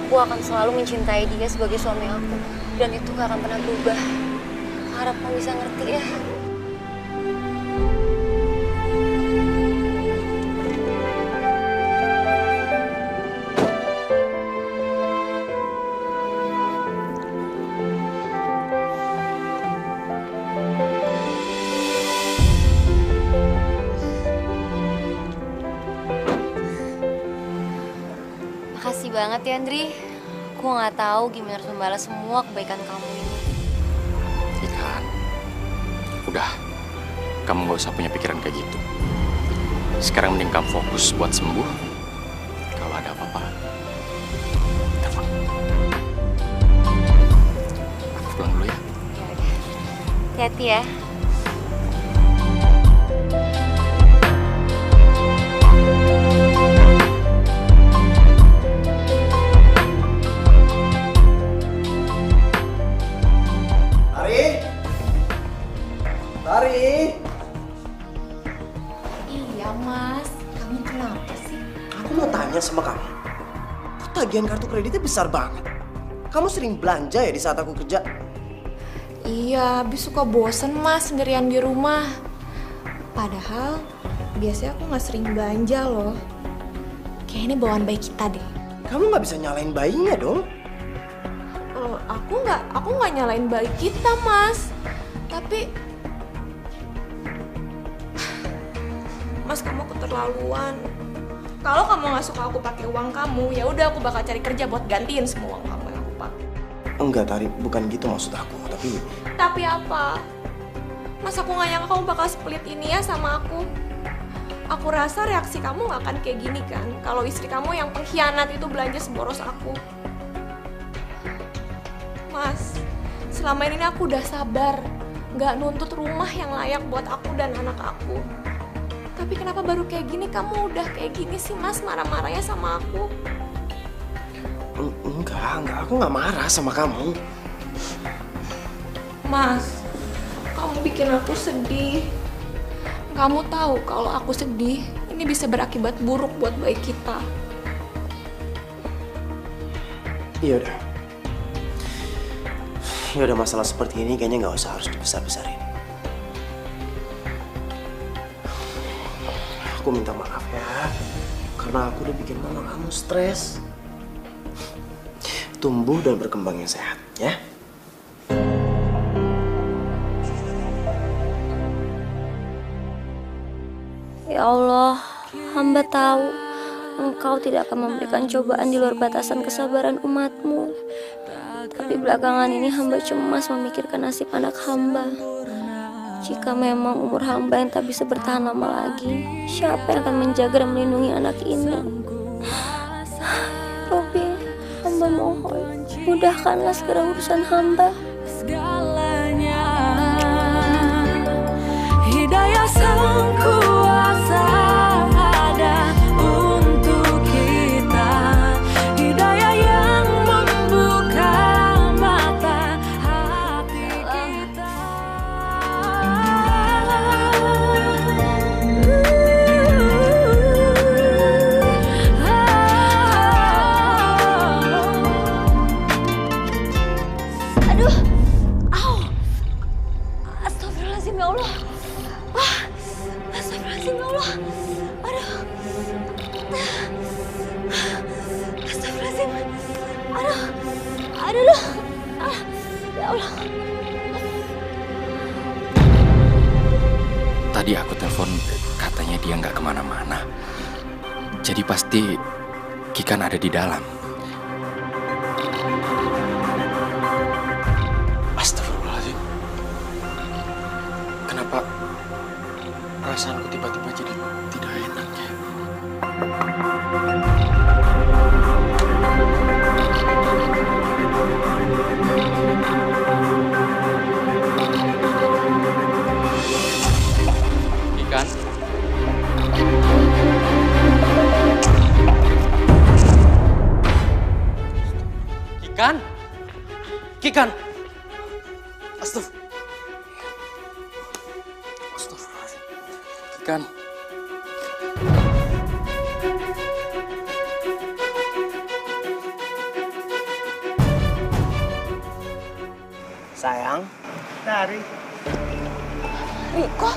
aku akan selalu mencintai dia sebagai suami aku. Dan itu gak akan pernah berubah. Harap kamu bisa ngerti ya. Makasih banget ya, Andri. Aku nggak tahu gimana harus membalas semua kebaikan kamu ini. Ikan, udah. Kamu nggak usah punya pikiran kayak gitu. Sekarang mending kamu fokus buat sembuh. Kalau ada apa-apa, telepon. Aku pulang dulu ya. Ya udah. Hati-hati ya. Tari! Iya mas, kamu kenapa sih? Aku mau tanya sama kamu. Kok tagihan kartu kreditnya besar banget? Kamu sering belanja ya di saat aku kerja? Iya, habis suka bosen mas sendirian di rumah. Padahal biasanya aku nggak sering belanja loh. Kayak ini bawaan bayi kita deh. Kamu nggak bisa nyalain bayinya dong? Aku nggak nyalain bayi kita mas. Tapi mas, kamu keterlaluan. Kalau kamu nggak suka aku pakai uang kamu, ya udah aku bakal cari kerja buat gantiin semua uang kamu yang aku pakai. Enggak, Tari, bukan gitu maksud aku. Tapi apa? Mas, aku nggak nyangka kamu bakal split ini ya sama aku. Aku rasa reaksi kamu nggak akan kayak gini kan, kalau istri kamu yang pengkhianat itu belanja seboros aku. Mas, selama ini aku udah sabar, nggak nuntut rumah yang layak buat aku dan anak aku. Tapi kenapa baru kayak gini kamu udah kayak gini sih mas, marah-marahnya sama aku? Enggak, aku nggak marah sama kamu. Mas, kamu bikin aku sedih. Kamu tahu kalau aku sedih, ini bisa berakibat buruk buat bayi kita. Ya udah, masalah seperti ini kayaknya nggak usah harus dibesar-besarin. Aku minta maaf ya, karena aku udah bikin mama kamu stres. Tumbuh dan berkembang yang sehat, ya. Ya Allah, hamba tahu Engkau tidak akan memberikan cobaan di luar batasan kesabaran umatmu. Tapi belakangan ini hamba cemas memikirkan nasib anak hamba. Jika memang umur hamba yang tak bisa bertahan lama lagi, siapa yang akan menjaga dan melindungi anak ini? Robby, hamba mohon, mudahkanlah segera urusan hamba. Segalanya hidayah sang kuasa ada untuk kita, hidayah yang membuka mata hati kita. Aduh, au, astagfirullahaladzim ya Allah. Astagfirullahaladzim ya Allah. Aduh, astagfirullahaladzim. Aduh, ya Allah. Tadi aku telepon, katanya dia nggak kemana-mana. Jadi pasti Kikan ada di dalam. Astagfirullahaladzim. Kenapa perasaanku tiba-tiba jadi tidak enak ya? Kikan? Kikan? Kikan? Astagfirullahaladzim. Kikan? Tari. Riko,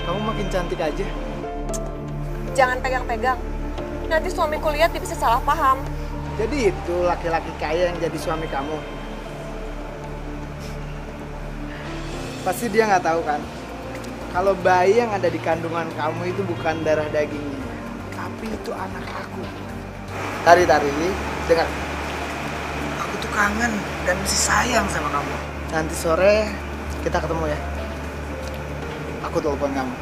Kamu makin cantik aja. jangan pegang-pegang. Nanti suamiku lihat dia bisa salah paham. Jadi itu laki-laki kaya yang jadi suami kamu. Pasti dia nggak tahu kan, kalau bayi yang ada di kandungan kamu itu bukan darah dagingnya, tapi itu anak aku. Tari, dengar. Aku tuh kangen dan masih sayang sama kamu. Nanti sore kita ketemu ya. Aku telepon kamu.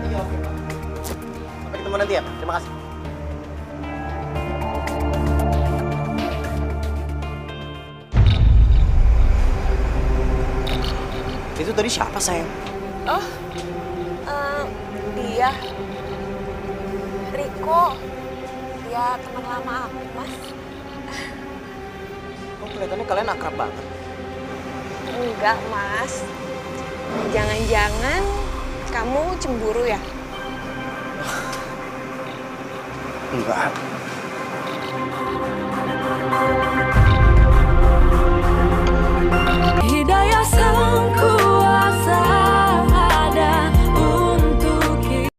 Iya, oke, Pak. Sampai ketemu nanti ya, Pak. Terima kasih. Itu tadi siapa, sayang? Oh, dia. Riko. Dia teman lama aku, Mas. Oh, kelihatannya kalian akrab banget. Enggak, Mas. Jangan-jangan kamu cemburu ya? Enggak. Hidayah sang kuasa ada untuk kita.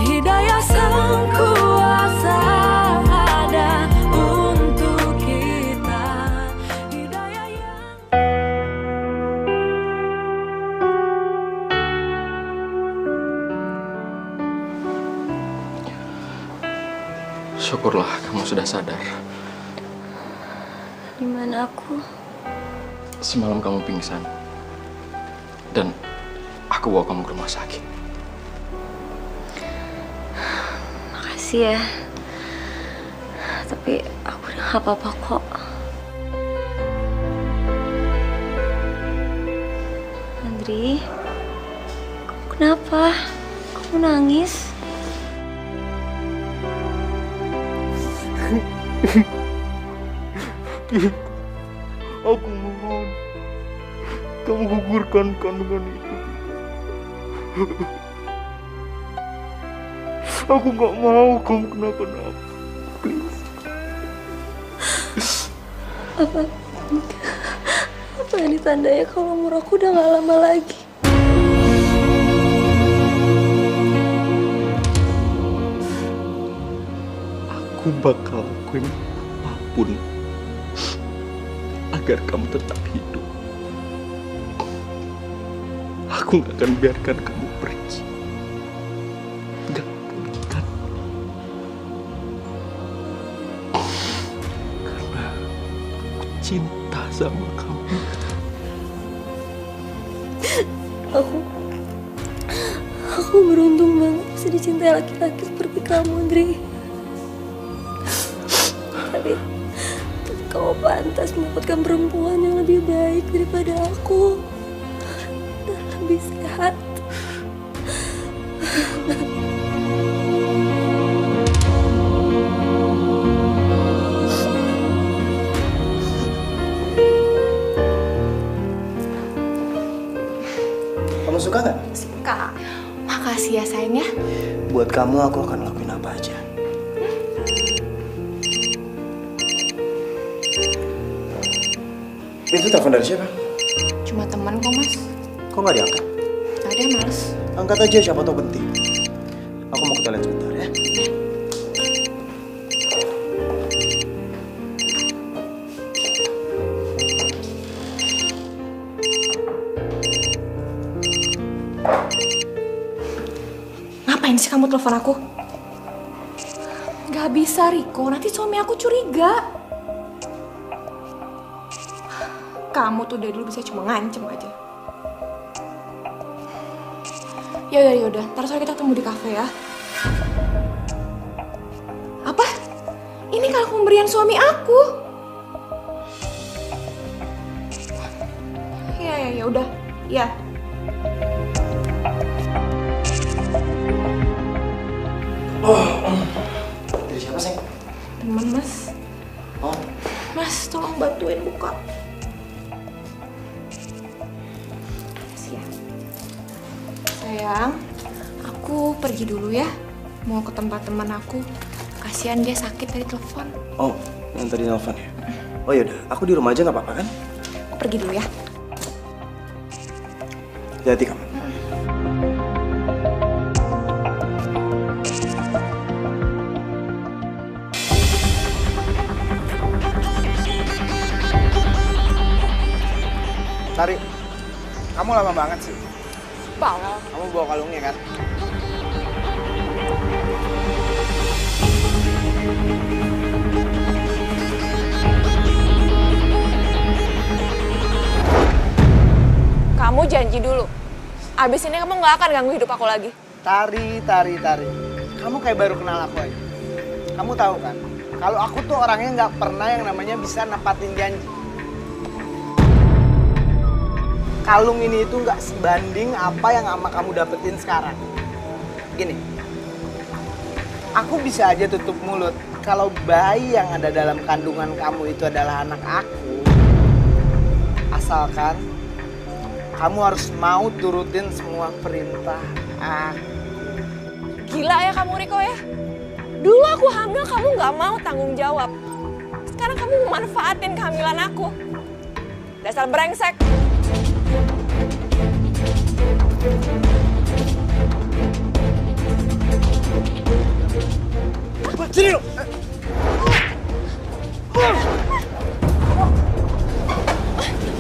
Hidayah sang kuasa ada untuk kita. Hidayah yang Syukurlah kamu sudah sadar. Gimana aku? Semalam kamu pingsan. Dan aku bawa kamu ke rumah sakit. Makasih ya. Tapi aku udah gak apa-apa kok. Andri, kamu kenapa? Kamu nangis? Aku mohon, kamu gugurkan kandungan itu. Aku nggak mau kamu kenapa-napa. Apa ini tandanya kalau umur aku udah gak lama lagi? Aku bakal lakuin apapun agar kamu tetap hidup. Aku gak akan biarkan kamu pergi. Gak mungkin. Karena aku cinta sama kamu. Aku beruntung banget bisa dicintai laki-laki seperti kamu, Andri. Tapi kamu pantas mendapatkan perempuan yang lebih baik daripada aku dan lebih sehat. Kamu suka nggak? Suka. Makasih ya sayang ya. Buat kamu aku akan lakuin apa aja. Itu telepon dari siapa? Cuma teman kok, Mas. Kok nggak diangkat? Ada males. Angkat aja, siapa tahu penting. Aku mau ke toilet sebentar ya. Ngapain sih kamu telepon aku? Gak bisa, Riko. Nanti suami aku curiga. Kamu tuh dari dulu bisa cuma ngancem aja. Yaudah. Ntar sore kita ketemu di kafe ya. Apa? Ini kalau pemberian suami aku. Ya udah. Ya. Dari siapa sih? Temen, Mas. Oh, Mas, tolong bantuin buka. Makasih ya. Sayang, aku pergi dulu ya. mau ke tempat teman aku. Kasihan dia sakit tadi telepon. Oh, yang tadi nelfon ya? Oh yaudah, aku di rumah aja nggak apa-apa kan? Aku pergi dulu ya. Hati-hati kamu. Tari, kamu lama banget sih. Bawel. Kamu bawa kalungnya kan? Kamu janji dulu. Abis ini kamu nggak akan ganggu hidup aku lagi. Tari. Kamu kayak baru kenal aku aja. Kamu tahu kan, kalau aku tuh orangnya nggak pernah yang namanya bisa nepatin janji. Kalung ini itu nggak sebanding apa yang ama kamu dapetin sekarang. Gini, aku bisa aja tutup mulut kalau bayi yang ada dalam kandungan kamu itu adalah anak aku. Asalkan kamu harus mau turutin semua perintah aku. Gila ya kamu, Riko ya. Dulu aku hamil, kamu nggak mau tanggung jawab. Sekarang kamu memanfaatin kehamilan aku. Dasar brengsek. Sini lo.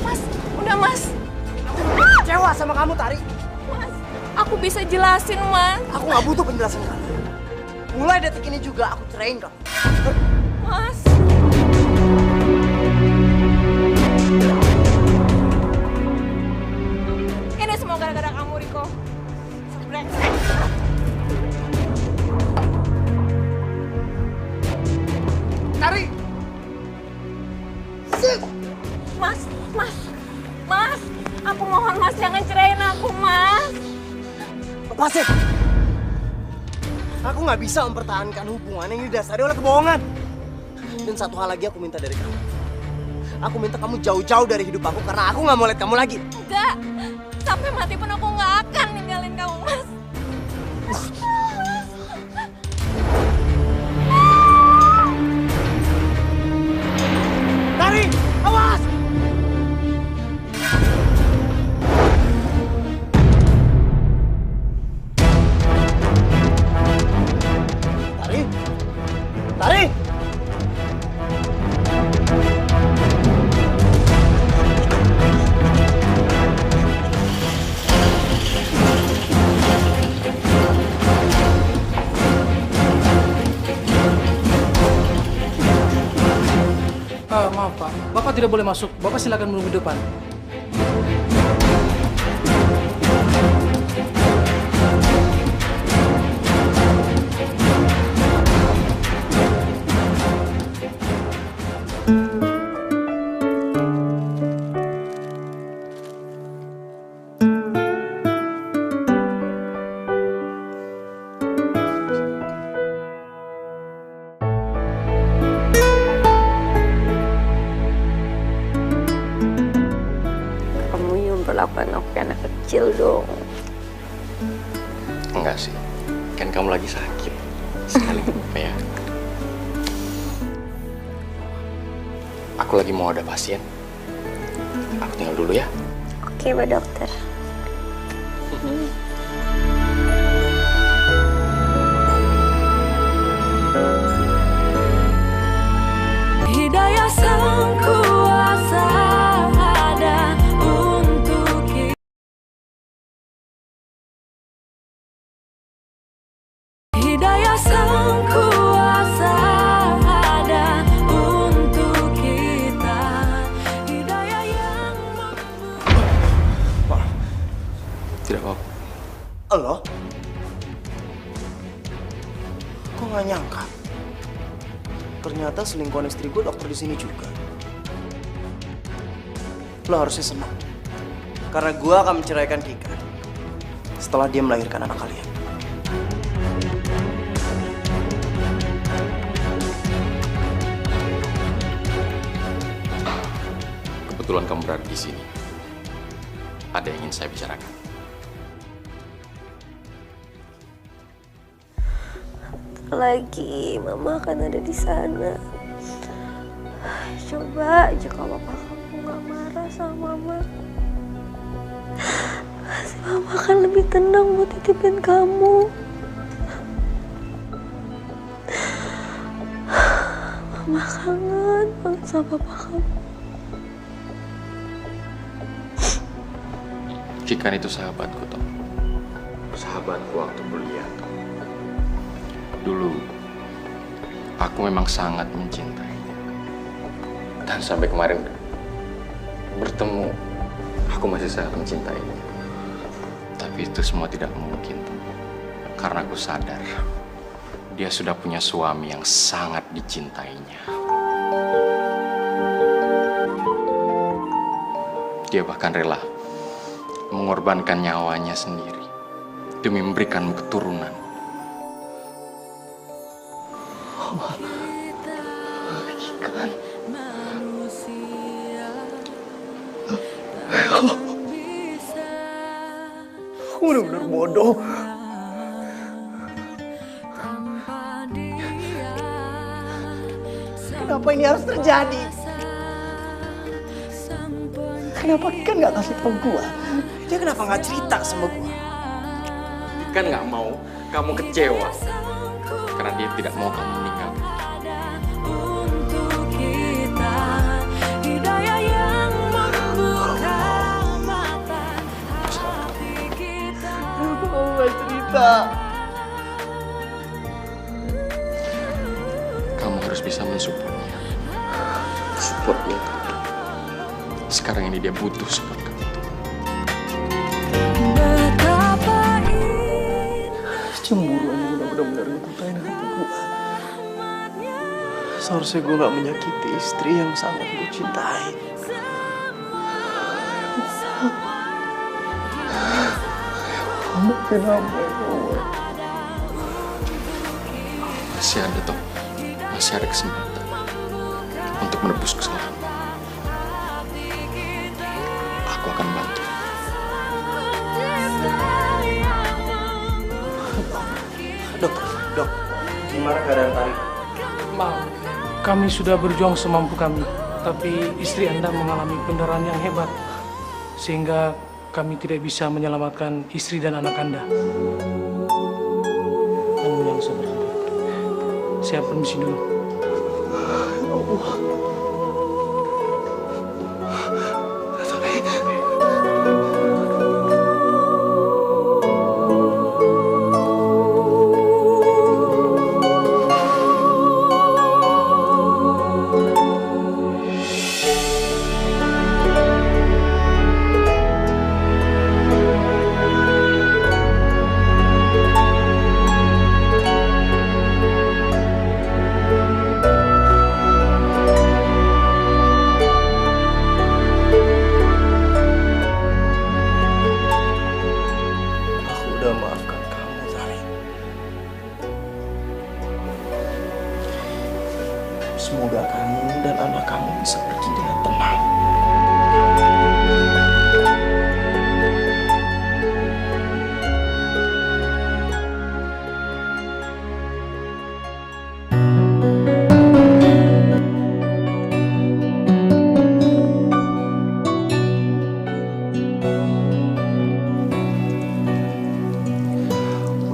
Mas, udah mas. Kecewa sama kamu, Tari. Mas, aku bisa jelasin mas. Aku nggak butuh penjelasan kamu. Mulai detik ini juga aku cerain kamu. Mas. Ini semua gara-gara kamu, Riko. Brengsek. Tari. Mas, aku mohon mas jangan ceraiin aku, mas. Lepasin. Aku nggak bisa mempertahankan hubungan yang didasari oleh kebohongan. Dan satu hal lagi aku minta dari kamu. Aku minta kamu jauh-jauh dari hidup aku karena aku nggak mau lihat kamu lagi. Enggak, sampai mati pun aku nggak akan ninggalin kamu, mas. Tari, awas! Tari! Maaf Pak, Bapak tidak boleh masuk. Bapak silakan menunggu di depan. Perlakuan aku kayak anak kecil dong. Enggak sih, kan kamu lagi sakit. Sekali apa ya? Aku lagi mau ada pasien. Aku tinggal dulu ya. Oke, Pak Dokter. Hidayah sang kuasa ada untuk kita. Hidayah sang kuasa ada untuk kita. Hidayah yang Tidak apa-apa. Lo? Kok nggak nyangka? Ternyata selingkuhan istri gue dokter di sini juga. Lo harusnya senang. Karena gue akan menceraikan Kika setelah dia melahirkan anak kalian. Kebetulan kamu berada di sini. Ada yang ingin saya bicarakan. lagi mama akan ada di sana. Coba aja kalau papa kamu nggak marah sama mama, pasti mama akan lebih tenang buat titipin kamu. Mama kangen banget sama papa kamu. Kikan itu sahabatku, Tom. Sahabatku waktu kuliah, Tom. Dulu, aku memang sangat mencintainya. Dan sampai kemarin bertemu, aku masih sangat mencintainya. Tapi itu semua tidak mungkin, Tom. Karena aku sadar, dia sudah punya suami yang sangat dicintainya. Dia bahkan rela mengorbankan nyawanya sendiri demi memberikanmu keturunan. Kikan. Aku benar-benar bodoh. Kenapa ini harus terjadi? Kenapa Kikan nggak kasih tahu gua? Dia kenapa nggak cerita sama gua? Kikan nggak mau kamu kecewa karena dia tidak mau kamu meninggal. Untuk kita, hidayah yang membuka mata hati kita. Kenapa kamu nggak cerita? Kamu harus bisa mensupportnya. Support dia. Sekarang ini dia butuh support kamu. Betapa indah Cemburu ini udah benar-benar ngebutahin hati gue. Seharusnya gue gak menyakiti istri yang sangat gue cintai. Maafin hamba ya Allah. Masih ada, Tom. Masih ada kesempatan untuk menebus kesalahan. Aku akan bantu. Dok, gimana keadaan Tari? Maaf, kami sudah berjuang semampu kami, tapi istri Anda mengalami pendarahan yang hebat, sehingga kami tidak bisa menyelamatkan istri dan anak Anda. Anda yang sabar. Saya permisi dulu. Udah maafkan kamu, Tari. Semoga kamu dan anak kamu bisa pergi dengan tenang.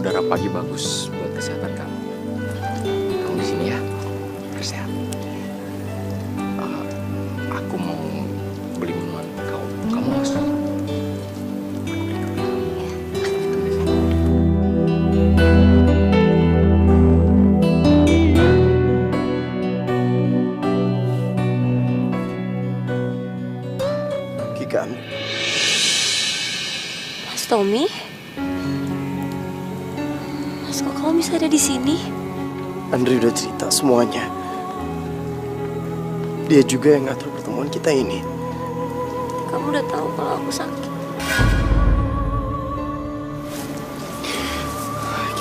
Udara pagi bagus buat kesehatan kamu. Kamu di sini ya, bersehat. Aku mau beli minuman. Kamu harus. Kikan, Mas Tommy? Mas, kok kamu bisa ada di sini? Andri udah cerita semuanya. Dia juga yang ngatur pertemuan kita ini. Kamu udah tahu kalau aku sakit.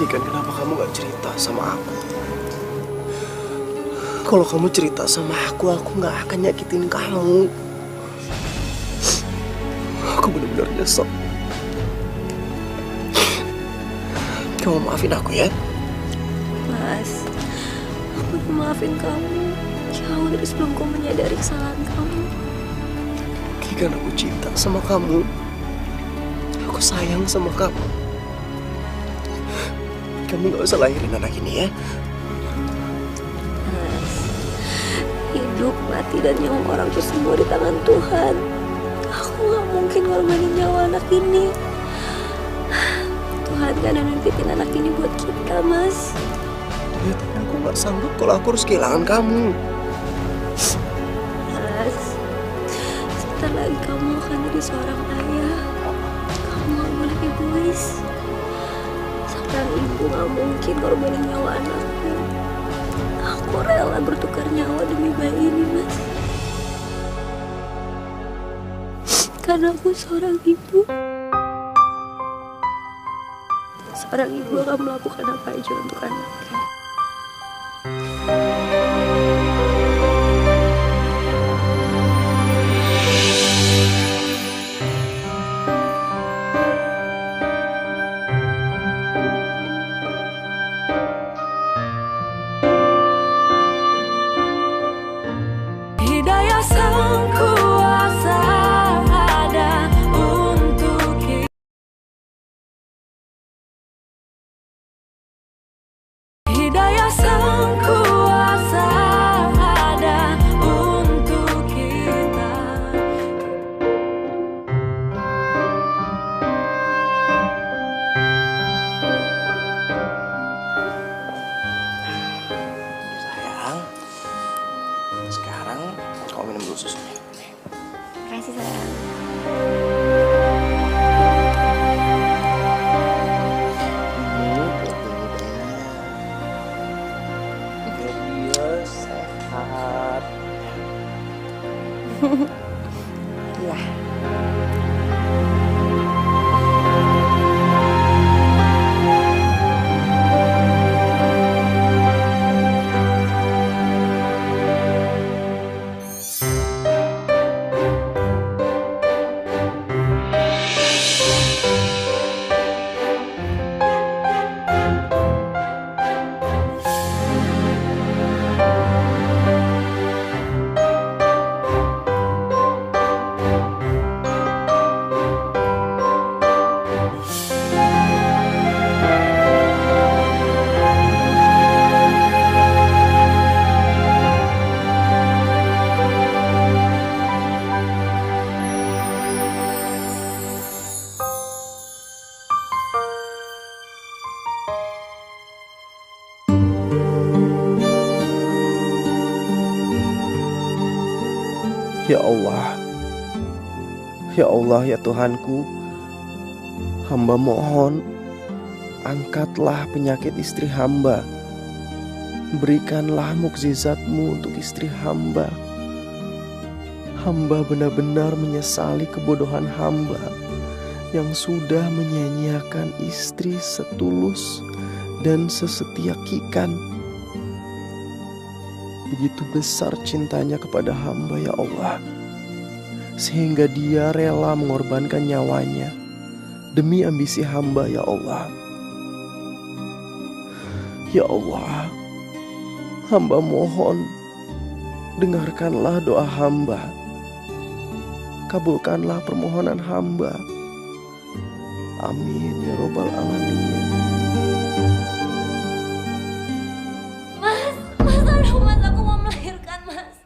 Kikan, kenapa kamu gak cerita sama aku? Kalau kamu cerita sama aku gak akan nyakitin kamu. Aku benar-benar nyesel. Kamu maafin aku ya? Mas, aku udah maafin kamu jauh dari sebelum kau menyadari kesalahan kamu. Kikan, aku cinta sama kamu. Aku sayang sama kamu. Kamu gak usah lahirin anak ini ya. Mas, hidup, mati, dan nyawa orang itu semua di tangan Tuhan. Aku gak mungkin ngorbanin nyawa anak ini. Tuhan kan yang nitipin anak ini buat kita, Mas. Ya, tapi aku gak sanggup kalau aku harus kehilangan kamu. Mas, sebentar lagi kamu akan jadi seorang ayah. Kamu gak boleh egois. Seorang ibu gak mungkin ngorbanin nyawa anaknya. Aku rela bertukar nyawa demi bayi ini, Mas. Karena aku seorang ibu. Seorang ibu akan melakukan apa aja untuk anaknya. Hidayah Sang Kuasa ada untuk kita. Hidayah Sang Kuasa ada untuk kita. Sayang, sekarang kau minum dulu susunya. Makasih, sayang. Biar dia sehat. Iya. Ya Allah, ya Allah, ya Tuhanku, hamba mohon, angkatlah penyakit istri hamba. Berikanlah mukjizat-Mu untuk istri hamba. Hamba benar-benar menyesali kebodohan hamba yang sudah menyia-nyiakan istri setulus dan sesetia Kikan. Begitu besar cintanya kepada hamba, ya Allah, sehingga dia rela mengorbankan nyawanya demi ambisi hamba, ya Allah. Ya Allah, hamba mohon, dengarkanlah doa hamba, kabulkanlah permohonan hamba. Amin ya robbal alamin. Mas, aku mau melahirkan, Mas.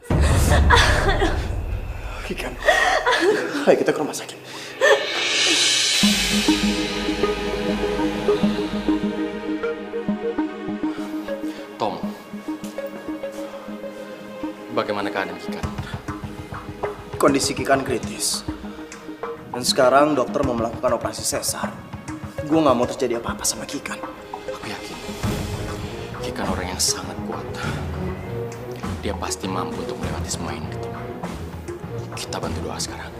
Kikan, ayo kita ke rumah sakit. Tom, bagaimana keadaan Kikan? Kondisi Kikan kritis. Dan sekarang dokter mau melakukan operasi sesar. Gue gak mau terjadi apa-apa sama Kikan. Aku yakin Kikan orang yang sangat kuat. Dia pasti mampu untuk melewati semua ini. Kita bantu doa sekarang.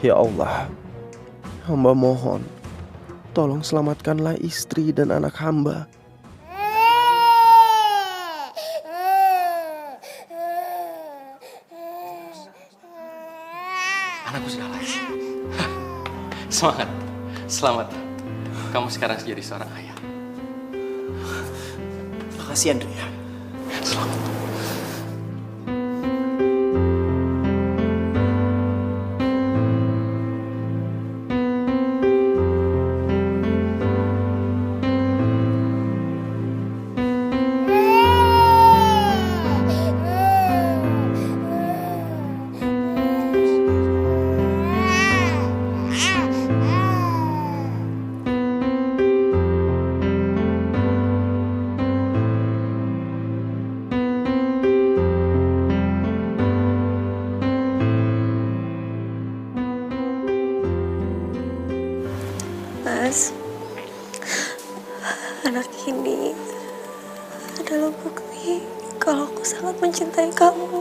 Ya Allah, hamba mohon, tolong selamatkanlah istri dan anak hamba. Anakku sudah lahir. Semangat, selamat. kamu sekarang jadi seorang ayah. Makasih Andrea. Selamat. Mas, anak ini adalah bukti kalau aku sangat mencintai kamu.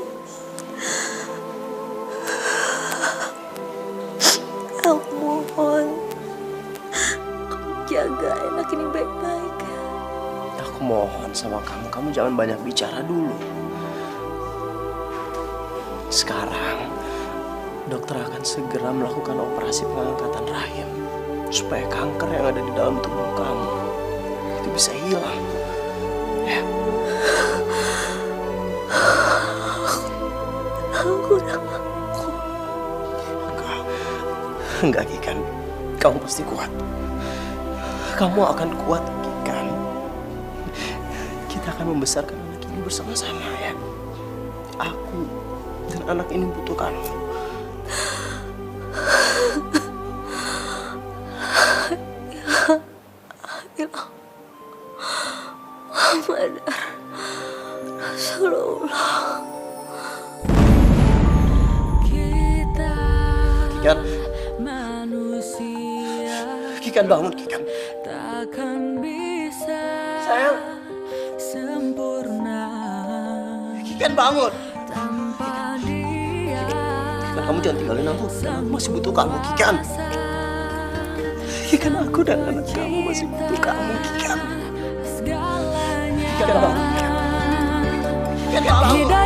Aku mohon kamu jaga anak ini baik-baik. Aku mohon sama kamu jangan banyak bicara dulu. Sekarang, dokter akan segera melakukan operasi pengangkatan rahim supaya kanker yang ada di dalam tubuh kamu itu bisa hilang. Ya. Aku udah mampu. Enggak, Kikan. Kamu pasti kuat. Kamu akan kuat, Kikan. Kita akan membesarkan anak ini bersama-sama, ya. Aku dan anak ini butuh kamu. Kikan, Kikan bangun, Kikan. Takkan bisa Sayang, sempurna Kikan bangun. tanpa dia. Kikan, kamu jangan tinggalin aku. Aku masih butuh kamu, Kikan. Kikan, aku dan anak kamu masih butuh kamu, Kikan. Segalanya Kikan bangun, Kikan. Kikan bangun.